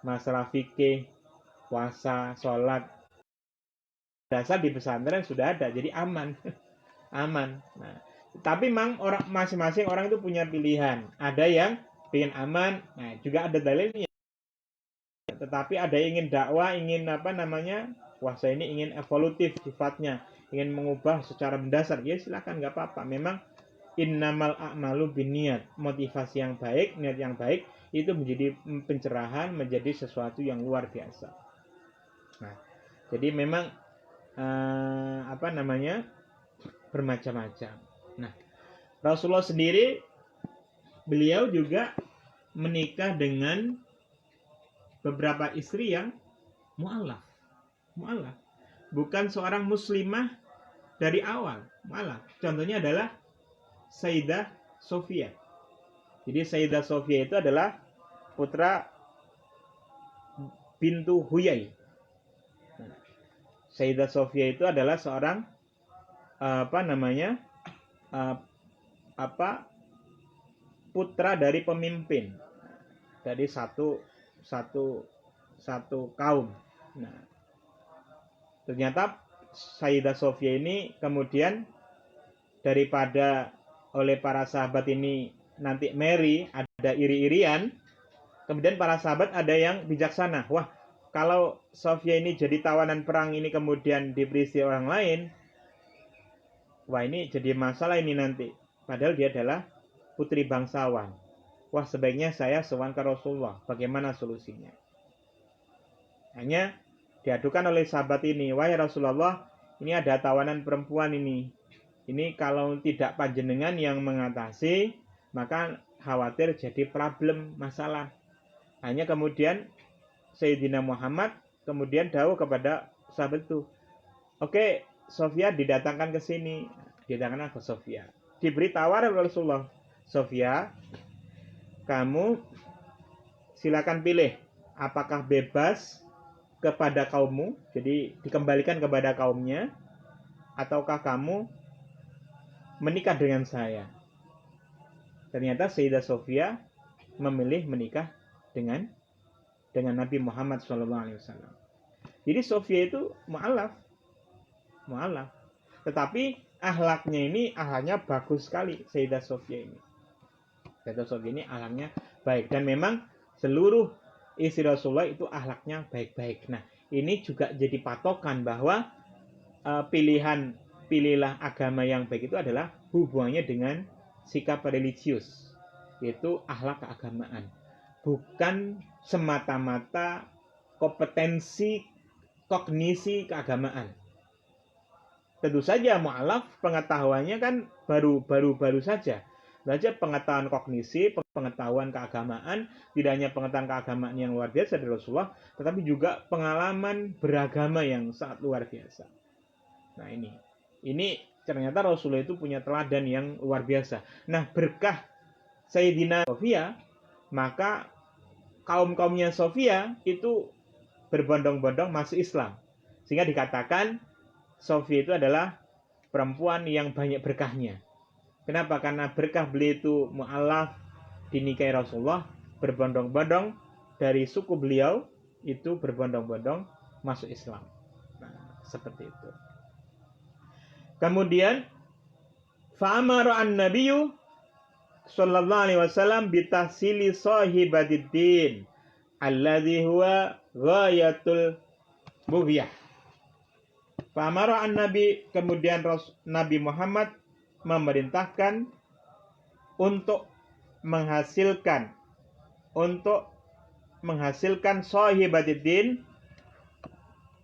masalah fikih, puasa, sholat. Dasar di pesantren sudah ada, jadi aman. Aman. Nah, tapi memang masing-masing orang itu punya pilihan. Ada yang ingin aman, nah juga ada dalilnya. Tetapi ada yang ingin dakwah, ingin puasa ini ingin evolutif sifatnya, ingin mengubah secara mendasar, ya silakan, nggak apa-apa. Memang innamal a'malu binniyat, motivasi yang baik, niat yang baik itu menjadi pencerahan, menjadi sesuatu yang luar biasa. Nah, jadi memang bermacam-macam. Nah, Rasulullah sendiri, beliau juga menikah dengan beberapa istri yang mu'allaf, bukan seorang muslimah dari awal, mu'allaf. Contohnya adalah Sayyidah Sofia. Jadi Sayyidah Sofia itu adalah putra bintu Huyai. Sayyidah Sofia itu adalah seorang putra dari pemimpin dari satu kaum. Nah, ternyata Sayyidah Sofia ini kemudian daripada oleh para sahabat ini nanti marry, ada iri-irian, kemudian para sahabat ada yang bijaksana. Wah, kalau Sofia ini jadi tawanan perang ini kemudian diberi istri orang lain, wah ini jadi masalah ini nanti. Padahal dia adalah putri bangsawan. Wah, sebaiknya saya sowan ke Rasulullah. Bagaimana solusinya? Hanya diadukan oleh sahabat ini, wahai Rasulullah, ini ada tawanan perempuan ini. Ini kalau tidak panjenengan yang mengatasi, maka khawatir jadi problem, masalah. Hanya kemudian Sayyidina Muhammad kemudian dawuh kepada sahabat itu, oke, Sofia didatangkan ke sini. Didatangkan ke Sofia. Diberi tawar oleh Rasulullah, Sofia, kamu silakan pilih, apakah bebas kepada kaummu, jadi dikembalikan kepada kaumnya, ataukah kamu menikah dengan saya. Ternyata Sayyidah Sofia memilih menikah dengan Nabi Muhammad SAW. Jadi Sofia itu mu'allaf. Tetapi akhlaknya ini akhlaknya bagus sekali. Sayyidah Sofia ini akhlaknya baik. Dan memang seluruh istri Rasulullah itu akhlaknya baik-baik. Nah, ini juga jadi patokan bahwa pilihlah agama yang baik itu adalah hubungannya dengan sikap religius, yaitu akhlak keagamaan, bukan semata-mata kompetensi kognisi keagamaan. Tentu saja mu'alaf pengetahuannya kan baru saja. Belajar pengetahuan kognisi, pengetahuan keagamaan, tidak hanya pengetahuan keagamaan yang luar biasa dari Rasulullah, tetapi juga pengalaman beragama yang sangat luar biasa. Nah ini ternyata Rasulullah itu punya teladan yang luar biasa. Nah berkah Sayyidina Sofia, maka kaum-kaumnya Sofia itu berbondong-bondong masuk Islam. Sehingga dikatakan Sofia itu adalah perempuan yang banyak berkahnya. Kenapa? Karena berkah beliau itu mu'alaf, dinikahi Rasulullah, berbondong-bondong dari suku beliau itu berbondong-bondong masuk Islam. Nah, seperti itu. Kemudian fa'amara an-nabiyyu sallallahu alaihi wasallam bitahsili sahibadiddin alladhi huwa ghayatul bughyah. Fa'amara an-nabi, kemudian Nabi Muhammad memerintahkan untuk menghasilkan sahibadiddin,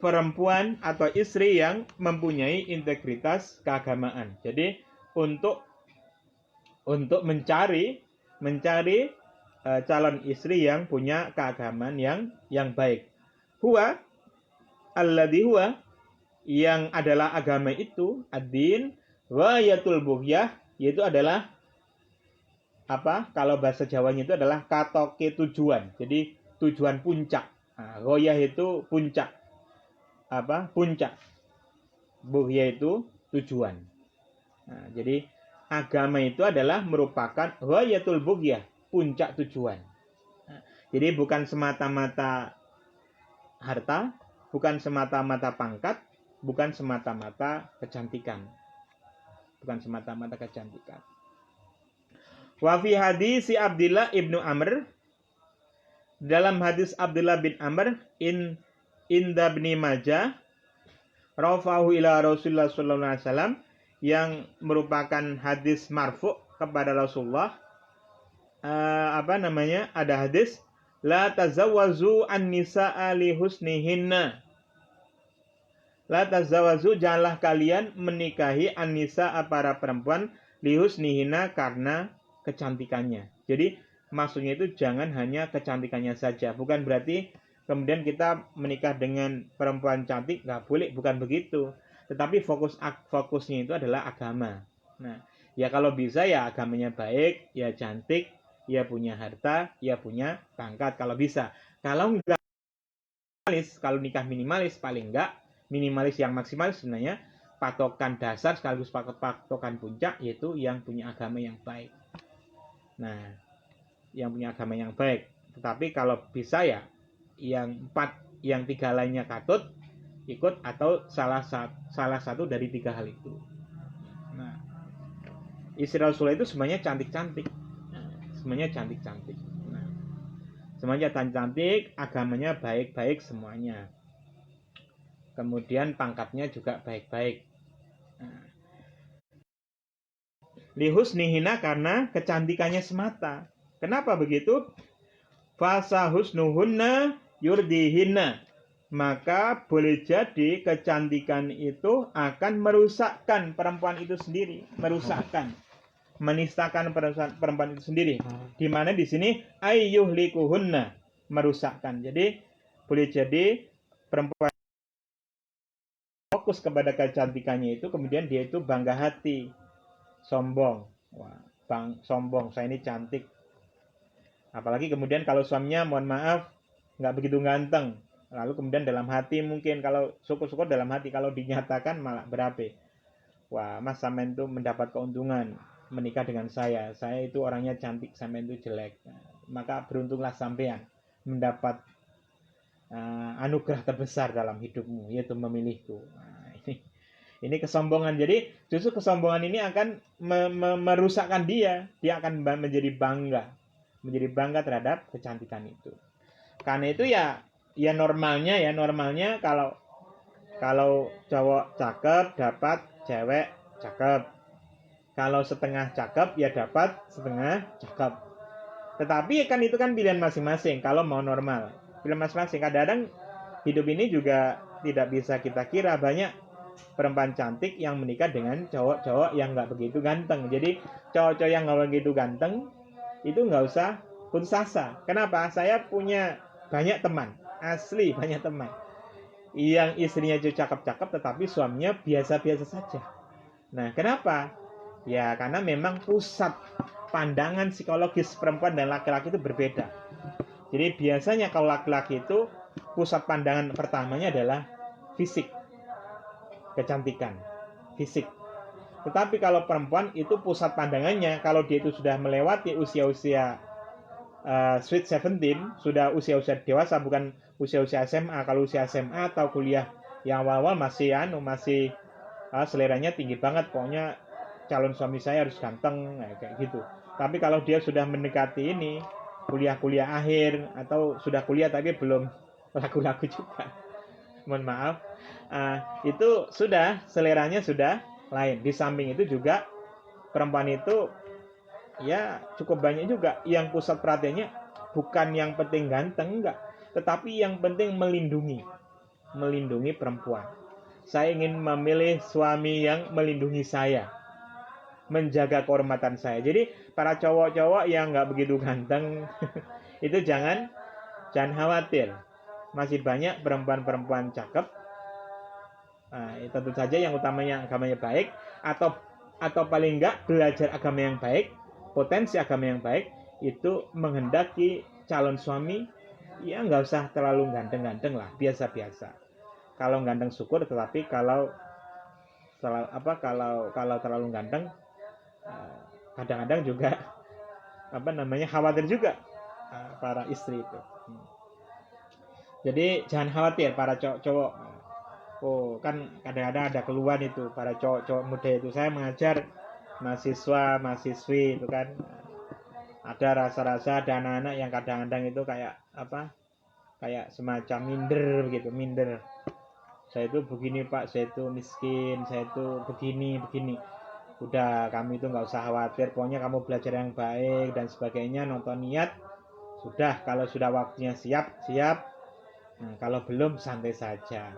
perempuan atau istri yang mempunyai integritas keagamaan. Jadi untuk mencari calon istri yang punya keagamaan yang baik. Huwa alladhi huwa, yang adalah agama itu, ad-din ghayatul bughyah, yaitu adalah apa? Kalau bahasa Jawanya itu adalah katoke tujuan. Jadi tujuan puncak. Nah, ghayah itu puncak. Apa? Puncak. Bughyah itu tujuan. Nah, jadi agama itu adalah merupakan ghayatul bughyah, puncak tujuan. Nah, jadi bukan semata-mata harta, bukan semata-mata pangkat, bukan semata-mata kecantikan. Wa fi hadis Abdullah ibnu Amr, dalam hadis Abdullah bin Amr inda Ibnu Majah, rafahu ila Rasulullah sallallahu alaihi wasallam, yang merupakan hadis marfu kepada Rasulullah. Ada hadis la tazawwazu an-nisaa li husnihinna. La tazawwazu, janganlah kalian menikahi an-nisaa, para perempuan, li husnihinna, karena kecantikannya. Jadi maksudnya itu jangan hanya kecantikannya saja. Bukan berarti kemudian kita menikah dengan perempuan cantik, nggak boleh, bukan begitu. Tetapi fokusnya itu adalah agama. Nah, ya kalau bisa ya agamanya baik, ya cantik, ya punya harta, ya punya pangkat kalau bisa. Kalau enggak, kalau nikah minimalis, paling enggak minimalis yang maksimalis sebenarnya patokan dasar sekaligus patokan puncak, yaitu yang punya agama yang baik. Nah, yang punya agama yang baik. Tetapi kalau bisa ya yang 3 lainnya katut ikut, atau salah satu dari 3 hal itu. Nah, istri Rasulullah itu semuanya cantik-cantik. Semuanya cantik-cantik. Nah, semuanya cantik, agamanya baik-baik semuanya. Kemudian pangkatnya juga baik-baik. Nah, lihusnihina, karena kecantikannya semata. Kenapa begitu? Fasa husnuhunna yurdihinna, maka boleh jadi kecantikan itu akan merusakkan perempuan itu sendiri, menistakan perempuan itu sendiri. Di mana di sini ayyuhlikuhunna, merusakkan. Jadi boleh jadi perempuan fokus kepada kecantikannya itu, kemudian dia itu bangga hati, sombong. Wah, sombong, saya ini cantik. Apalagi kemudian kalau suaminya, mohon maaf, nggak begitu ganteng. Lalu kemudian dalam hati mungkin, kalau syukur-syukur dalam hati, kalau dinyatakan malah berabe. Wah, mas sampean itu mendapat keuntungan menikah dengan saya itu orangnya cantik, sampean itu jelek. Nah, maka beruntunglah sampean mendapat anugerah terbesar dalam hidupmu, yaitu memilihku. Nah, ini kesombongan. Jadi justru kesombongan ini akan merusakkan dia akan menjadi bangga terhadap kecantikan itu. Karena itu ya normalnya kalau cowok cakep dapat cewek cakep, kalau setengah cakep ya dapat setengah cakep. Tetapi kan itu kan pilihan masing-masing kalau mau normal. Pilihan masing-masing. Kadang-kadang hidup ini juga tidak bisa kita kira, banyak perempuan cantik yang menikah dengan cowok-cowok yang nggak begitu ganteng. Jadi cowok-cowok yang nggak begitu ganteng itu nggak usah putus asa. Kenapa? Saya punya banyak teman, asli banyak teman yang istrinya itu cakep-cakep tetapi suaminya biasa-biasa saja. Nah, kenapa? Ya karena memang pusat pandangan psikologis perempuan dan laki-laki itu berbeda. Jadi biasanya kalau laki-laki itu pusat pandangan pertamanya adalah fisik, kecantikan, fisik. Tetapi kalau perempuan itu pusat pandangannya, kalau dia itu sudah melewati usia-usia sweet 17, sudah usia-usia dewasa, bukan usia-usia SMA. Kalau usia SMA atau kuliah yang awal-awal masih seleranya tinggi banget, pokoknya calon suami saya harus ganteng, kayak gitu. Tapi kalau dia sudah mendekati ini, kuliah akhir atau sudah kuliah tapi belum laku-laku juga, mohon maaf, itu sudah seleranya sudah lain. Di samping itu juga perempuan itu ya cukup banyak juga yang pusat perhatiannya bukan yang penting ganteng, enggak, tetapi yang penting melindungi perempuan. Saya ingin memilih suami yang melindungi saya, menjaga kehormatan saya. Jadi para cowok-cowok yang nggak begitu ganteng itu jangan khawatir, masih banyak perempuan-perempuan cakep. Tentu saja yang utamanya agamanya baik, atau paling enggak belajar agama yang baik, potensi agama yang baik, itu menghendaki calon suami ya nggak usah terlalu ganteng-ganteng lah, biasa-biasa. Kalau ganteng syukur, tetapi kalau terlalu ganteng kadang-kadang juga khawatir juga para istri itu. Jadi jangan khawatir para cowok-cowok. Kan kadang-kadang ada keluhan itu para cowok-cowok muda itu. Saya mengajar mahasiswa-mahasiswi itu kan, ada rasa-rasa ada anak-anak yang kadang-kadang itu kayak semacam minder. Saya itu begini Pak, saya itu miskin, saya itu begini. Udah, kamu itu nggak usah khawatir, pokoknya kamu belajar yang baik dan sebagainya, nonton niat. Sudah, kalau sudah waktunya siap. Nah, kalau belum santai saja.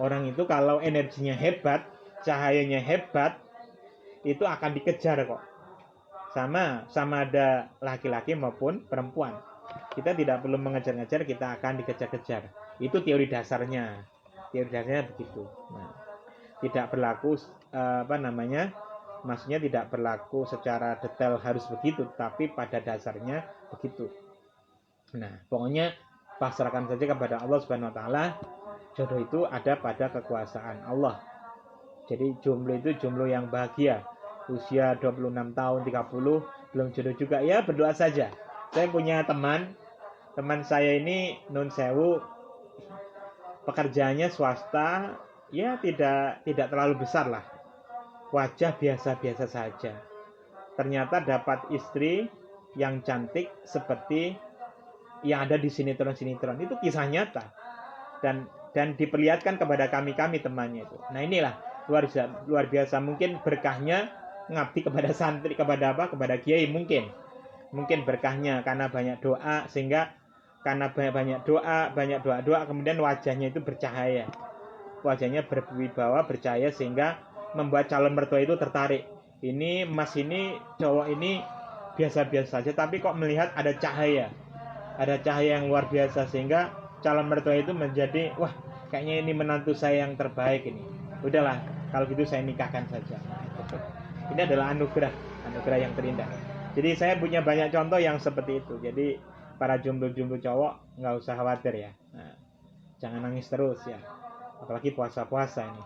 Orang itu kalau energinya hebat, cahayanya hebat, itu akan dikejar kok. Sama ada laki-laki maupun perempuan. Kita tidak perlu mengejar-ngejar, kita akan dikejar-kejar. Itu teori dasarnya begitu. Nah, tidak berlaku maksudnya tidak berlaku secara detail harus begitu, tapi pada dasarnya begitu. Nah, pokoknya pasrahkan saja kepada Allah Subhanahu wa taala. Jodoh itu ada pada kekuasaan Allah. Jadi jomblo itu jomblo yang bahagia. Usia 26 tahun, 30 belum jodoh juga, ya berdoa saja. Saya punya teman saya ini nun sewu, pekerjaannya swasta, ya tidak terlalu besar lah. Wajah biasa-biasa saja. Ternyata dapat istri yang cantik seperti yang ada di sinetron. Itu kisah nyata. Dan diperlihatkan kepada kami temannya itu. Nah, inilah luar biasa. Mungkin berkahnya ngabdi kepada santri, kepada kiai, mungkin berkahnya karena banyak doa, sehingga karena banyak doa kemudian wajahnya itu bercahaya, wajahnya berwibawa, bercahaya, sehingga membuat calon mertua itu tertarik. Ini mas ini cowok ini biasa-biasa saja, tapi kok melihat ada cahaya yang luar biasa, sehingga calon mertua itu menjadi, wah, kayaknya ini menantu saya yang terbaik ini. Udahlah, kalau gitu saya nikahkan saja. Ini adalah anugerah yang terindah. Jadi saya punya banyak contoh yang seperti itu. Jadi para jomblo cowok nggak usah khawatir ya. Nah, jangan nangis terus ya. Apalagi puasa ini.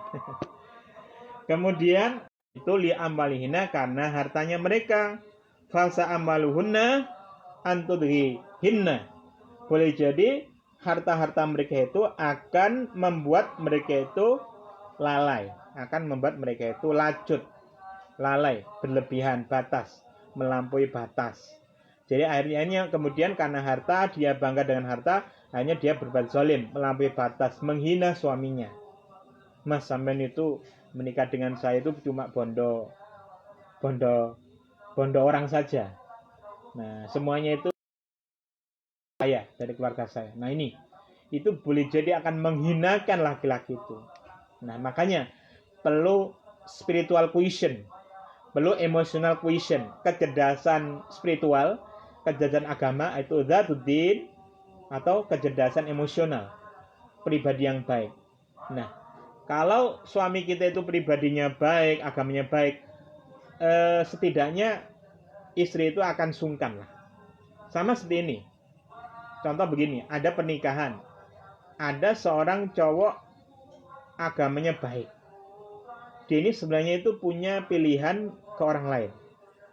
Kemudian itu li amalihina, karena hartanya mereka. Falsa amaluhunna antudhihinna. Boleh jadi harta-harta mereka itu akan membuat mereka itu lalai, akan membuat mereka itu lacut, lalai, berlebihan, melampaui batas. Jadi akhirnya kemudian karena harta, dia bangga dengan harta, akhirnya dia berbuat zalim, melampaui batas, menghina suaminya. Mas, sampean itu menikah dengan saya itu cuma bondo orang saja. Nah, semuanya itu saya dari keluarga saya. Nah, ini itu boleh jadi akan menghinakan laki-laki itu. Nah, makanya perlu spiritual quotient, perlu emotional quotient, kecerdasan spiritual, kecerdasan agama, itu dzatuddin, atau kecerdasan emosional, pribadi yang baik. Nah, kalau suami kita itu pribadinya baik, agamanya baik, setidaknya istri itu akan sungkan lah. Sama seperti ini. Contoh begini, ada pernikahan, ada seorang cowok agamanya baik. Dia ini sebenarnya itu punya pilihan ke orang lain,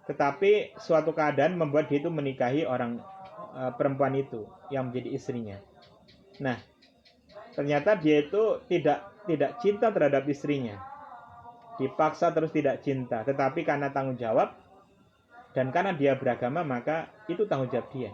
tetapi suatu keadaan membuat dia itu menikahi orang perempuan itu yang menjadi istrinya. Nah, ternyata dia itu tidak cinta terhadap istrinya, dipaksa terus tidak cinta, tetapi karena tanggung jawab dan karena dia beragama, maka itu tanggung jawab dia.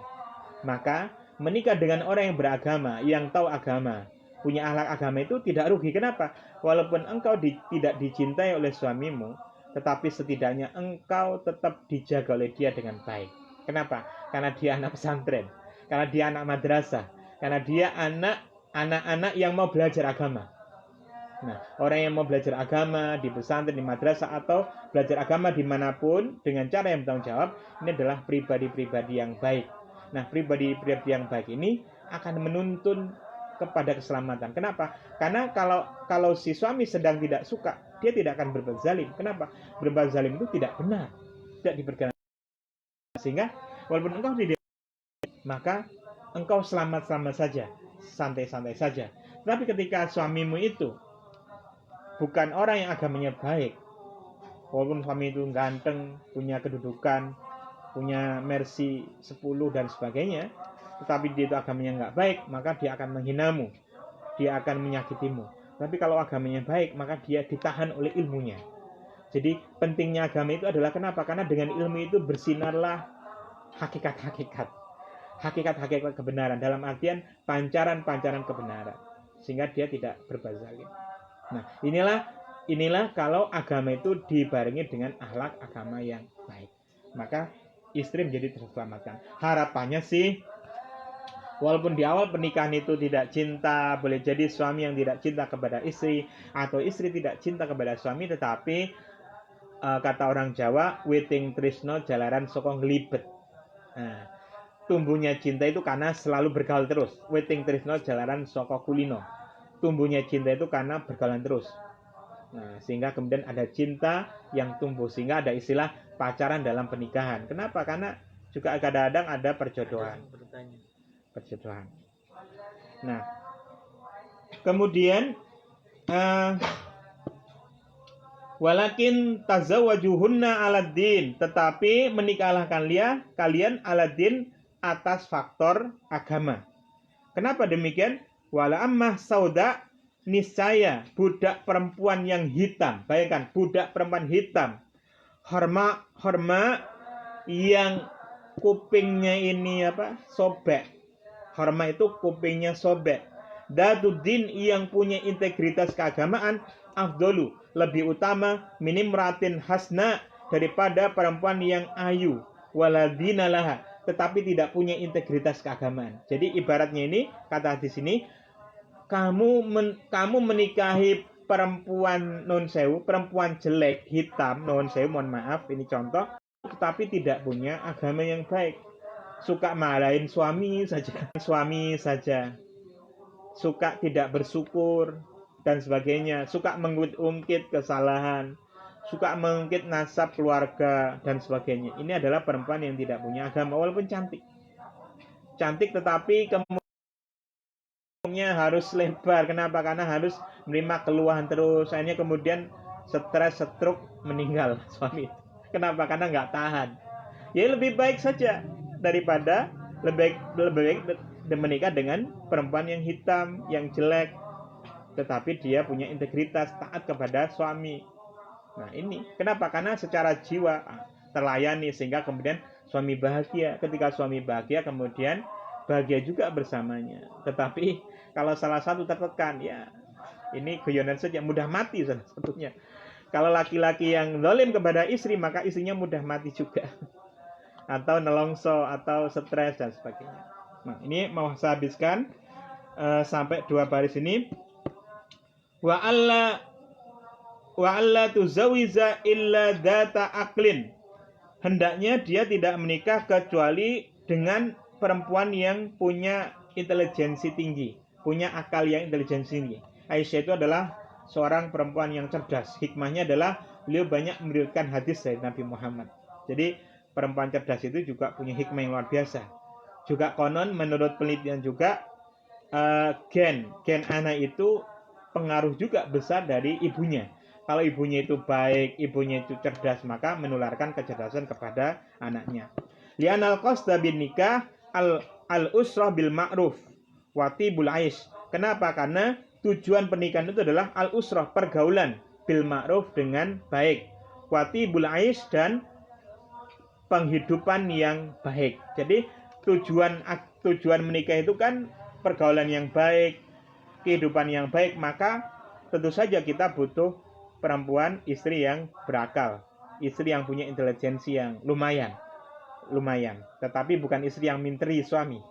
Maka menikah dengan orang yang beragama, yang tahu agama, punya akhlak agama itu tidak rugi. Kenapa? Walaupun engkau tidak dicintai oleh suamimu, tetapi setidaknya engkau tetap dijaga oleh dia dengan baik. Kenapa? Karena dia anak pesantren, karena dia anak madrasah, karena dia anak-anak yang mau belajar agama. Nah, orang yang mau belajar agama di pesantren, di madrasah, atau belajar agama dimanapun dengan cara yang bertanggung jawab, ini adalah pribadi-pribadi yang baik. Nah, pribadi-pribadi yang baik ini akan menuntun kepada keselamatan. Kenapa? Karena kalau si suami sedang tidak suka, dia tidak akan berbuat zalim. Kenapa? Berbuat zalim itu tidak benar, tidak diperkenan. Sehingga walaupun engkau tidak, maka engkau selamat-selamat saja, santai-santai saja. Tapi ketika suamimu itu bukan orang yang agamanya baik, walaupun suami itu ganteng, punya kedudukan, punya Mercy 10 dan sebagainya, tetapi dia itu agamanya nggak baik, maka dia akan menghinamu, dia akan menyakitimu. Tapi kalau agamanya baik, maka dia ditahan oleh ilmunya. Jadi pentingnya agama itu adalah kenapa? Karena dengan ilmu itu bersinarlah hakikat-hakikat kebenaran, dalam artian pancaran-pancaran kebenaran, sehingga dia tidak berbuat zalim. Nah, inilah kalau agama itu dibarengi dengan akhlak agama yang baik, maka istri menjadi terselamatkan. Harapannya sih, walaupun di awal pernikahan itu tidak cinta, boleh jadi suami yang tidak cinta kepada istri, atau istri tidak cinta kepada suami, tetapi kata orang Jawa, witing trisno jalaran saka nglibet. Nah, tumbuhnya cinta itu karena selalu bergaul terus. Witing trisno jalaran saka kulino. Tumbuhnya cinta itu karena bergaulan terus. Nah, sehingga kemudian ada cinta yang tumbuh, sehingga ada istilah pacaran dalam pernikahan. Kenapa? Karena juga kadang-kadang ada perjodohan. Nah, kemudian walakin tazawajuhunna aladdin, tetapi menikahlah kalian aladdin atas faktor agama. Kenapa demikian? Wala ammah sauda, niscaya budak perempuan yang hitam. Bayangkan, budak perempuan hitam, horma yang kupingnya ini sobek. Horma itu kupingnya sobek. Datuddin yang punya integritas keagamaan, afdolu, lebih utama, minimratin hasna, daripada perempuan yang ayu, waladinalaha, tetapi tidak punya integritas keagamaan. Jadi ibaratnya ini, kata di sini, kamu menikahi perempuan non sewu, perempuan jelek, hitam, non sewu, mohon maaf, ini contoh, tetapi tidak punya agama yang baik. Suka marahin suami saja, suka tidak bersyukur dan sebagainya, suka mengungkit kesalahan, suka mengungkit nasab keluarga dan sebagainya. Ini adalah perempuan yang tidak punya agama, walaupun cantik tetapi kemudian harus lebar. Kenapa? Karena harus menerima keluhan terus, akhirnya kemudian stres, stroke, meninggal suami. Kenapa? Karena nggak tahan. Ya lebih baik saja daripada lebih baik menikah dengan perempuan yang hitam, yang jelek, tetapi dia punya integritas, taat kepada suami. Nah ini kenapa? Karena secara jiwa terlayani, sehingga kemudian suami bahagia. Ketika suami bahagia, kemudian bahagia juga bersamanya. Tetapi kalau salah satu tertekan, ya ini guyonan saja, mudah mati salah satunya. Kalau laki-laki yang zalim kepada istri, maka istrinya mudah mati juga, atau nelongso, atau stres dan sebagainya. Nah ini mau saya habiskan. sampai 2 baris ini. Wa alla tuzawiza illa data aklin. Hendaknya dia tidak menikah kecuali dengan perempuan yang punya intelijensi tinggi, punya akal yang intelijensi tinggi. Aisyah itu adalah seorang perempuan yang cerdas. Hikmahnya adalah beliau banyak meriwayatkan hadis dari Nabi Muhammad. Jadi perempuan cerdas itu juga punya hikmah yang luar biasa. Juga konon menurut penelitian juga gen anak itu pengaruh juga besar dari ibunya. Kalau ibunya itu baik, ibunya itu cerdas, maka menularkan kecerdasan kepada anaknya. Li'anal qasda bin nikah al-usrah bil ma'ruf watibul aish. Kenapa? Karena tujuan pernikahan itu adalah al-usrah, pergaulan, bil ma'ruf, dengan baik, watibul aish, dan penghidupan yang baik. Jadi tujuan menikah itu kan pergaulan yang baik, kehidupan yang baik. Maka tentu saja kita butuh perempuan, istri yang berakal, istri yang punya intelijensi yang lumayan. Tetapi bukan istri yang minteri suami.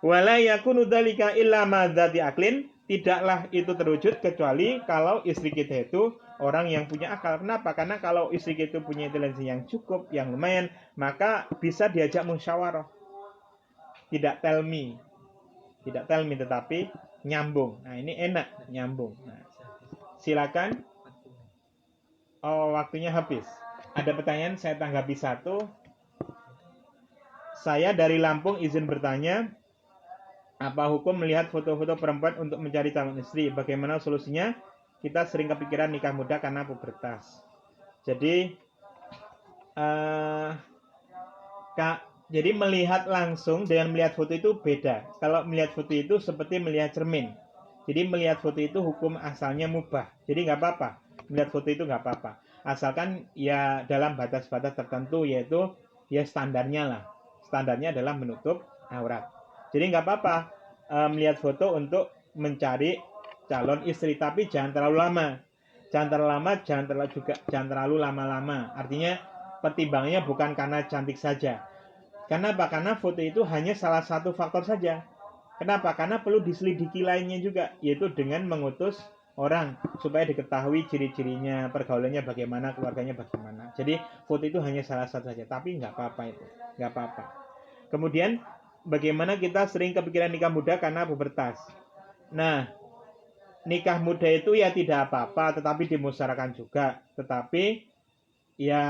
Wala yakunu dzalika illa ma dzati aklin. Tidaklah itu terwujud kecuali kalau istri kita itu orang yang punya akal. Kenapa? Karena kalau istri kita itu punya intelijensi yang cukup, yang lumayan, maka bisa diajak musyawarah. Tidak tell me tetapi nyambung. Nah, ini enak, nyambung. Nah, silakan. Oh, waktunya habis. Ada pertanyaan, saya tanggapi satu. Saya dari Lampung izin bertanya, apa hukum melihat foto-foto perempuan untuk mencari calon istri? Bagaimana solusinya? Kita sering kepikiran nikah muda karena pubertas. Jadi jadi melihat langsung dengan melihat foto itu beda. Kalau melihat foto itu seperti melihat cermin. Jadi melihat foto itu hukum asalnya mubah. Jadi nggak apa-apa. Melihat foto itu nggak apa-apa. Asalkan ya dalam batas-batas tertentu, yaitu ya standarnya lah. Standarnya adalah menutup aurat. Jadi nggak apa-apa melihat foto untuk mencari calon istri, tapi jangan terlalu lama. Jangan terlalu lama-lama. Artinya pertimbangannya bukan karena cantik saja. Kenapa? Karena foto itu hanya salah satu faktor saja. Kenapa? Karena perlu diselidiki lainnya juga, yaitu dengan mengutus orang supaya diketahui ciri-cirinya, pergaulannya bagaimana, keluarganya bagaimana. Jadi foto itu hanya salah satu saja, tapi nggak apa-apa itu, nggak apa-apa. Kemudian bagaimana kita sering kepikiran nikah muda karena pubertas. Nah, nikah muda itu ya tidak apa-apa, tetapi dimusyawarahkan juga. Tetapi ya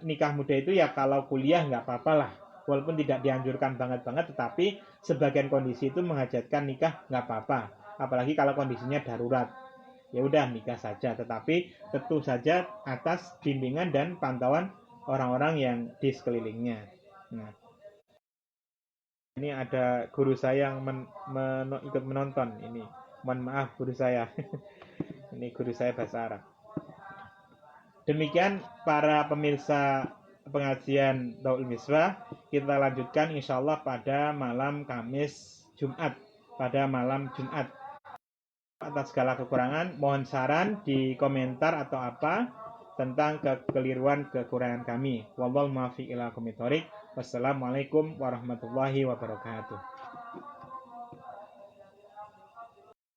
nikah muda itu ya kalau kuliah nggak apa-apa lah. Walaupun tidak dianjurkan banget-banget, tetapi sebagian kondisi itu menghajatkan nikah nggak apa-apa. Apalagi kalau kondisinya darurat. Ya udah nikah saja, tetapi tentu saja atas bimbingan dan pantauan orang-orang yang di sekelilingnya. Nah, ini ada guru saya yang ikut menonton ini. Mohon maaf guru saya. Ini guru saya bahasa Arab. Demikian para pemirsa pengajian Daul Misbah. Kita lanjutkan insyaallah pada malam Kamis Jumat. Atas segala kekurangan, mohon saran di komentar atau apa tentang kekeliruan-kekurangan kami. Wallahu muwaffiq ila aqwamit thoriq. Wassalamualaikum warahmatullahi wabarakatuh.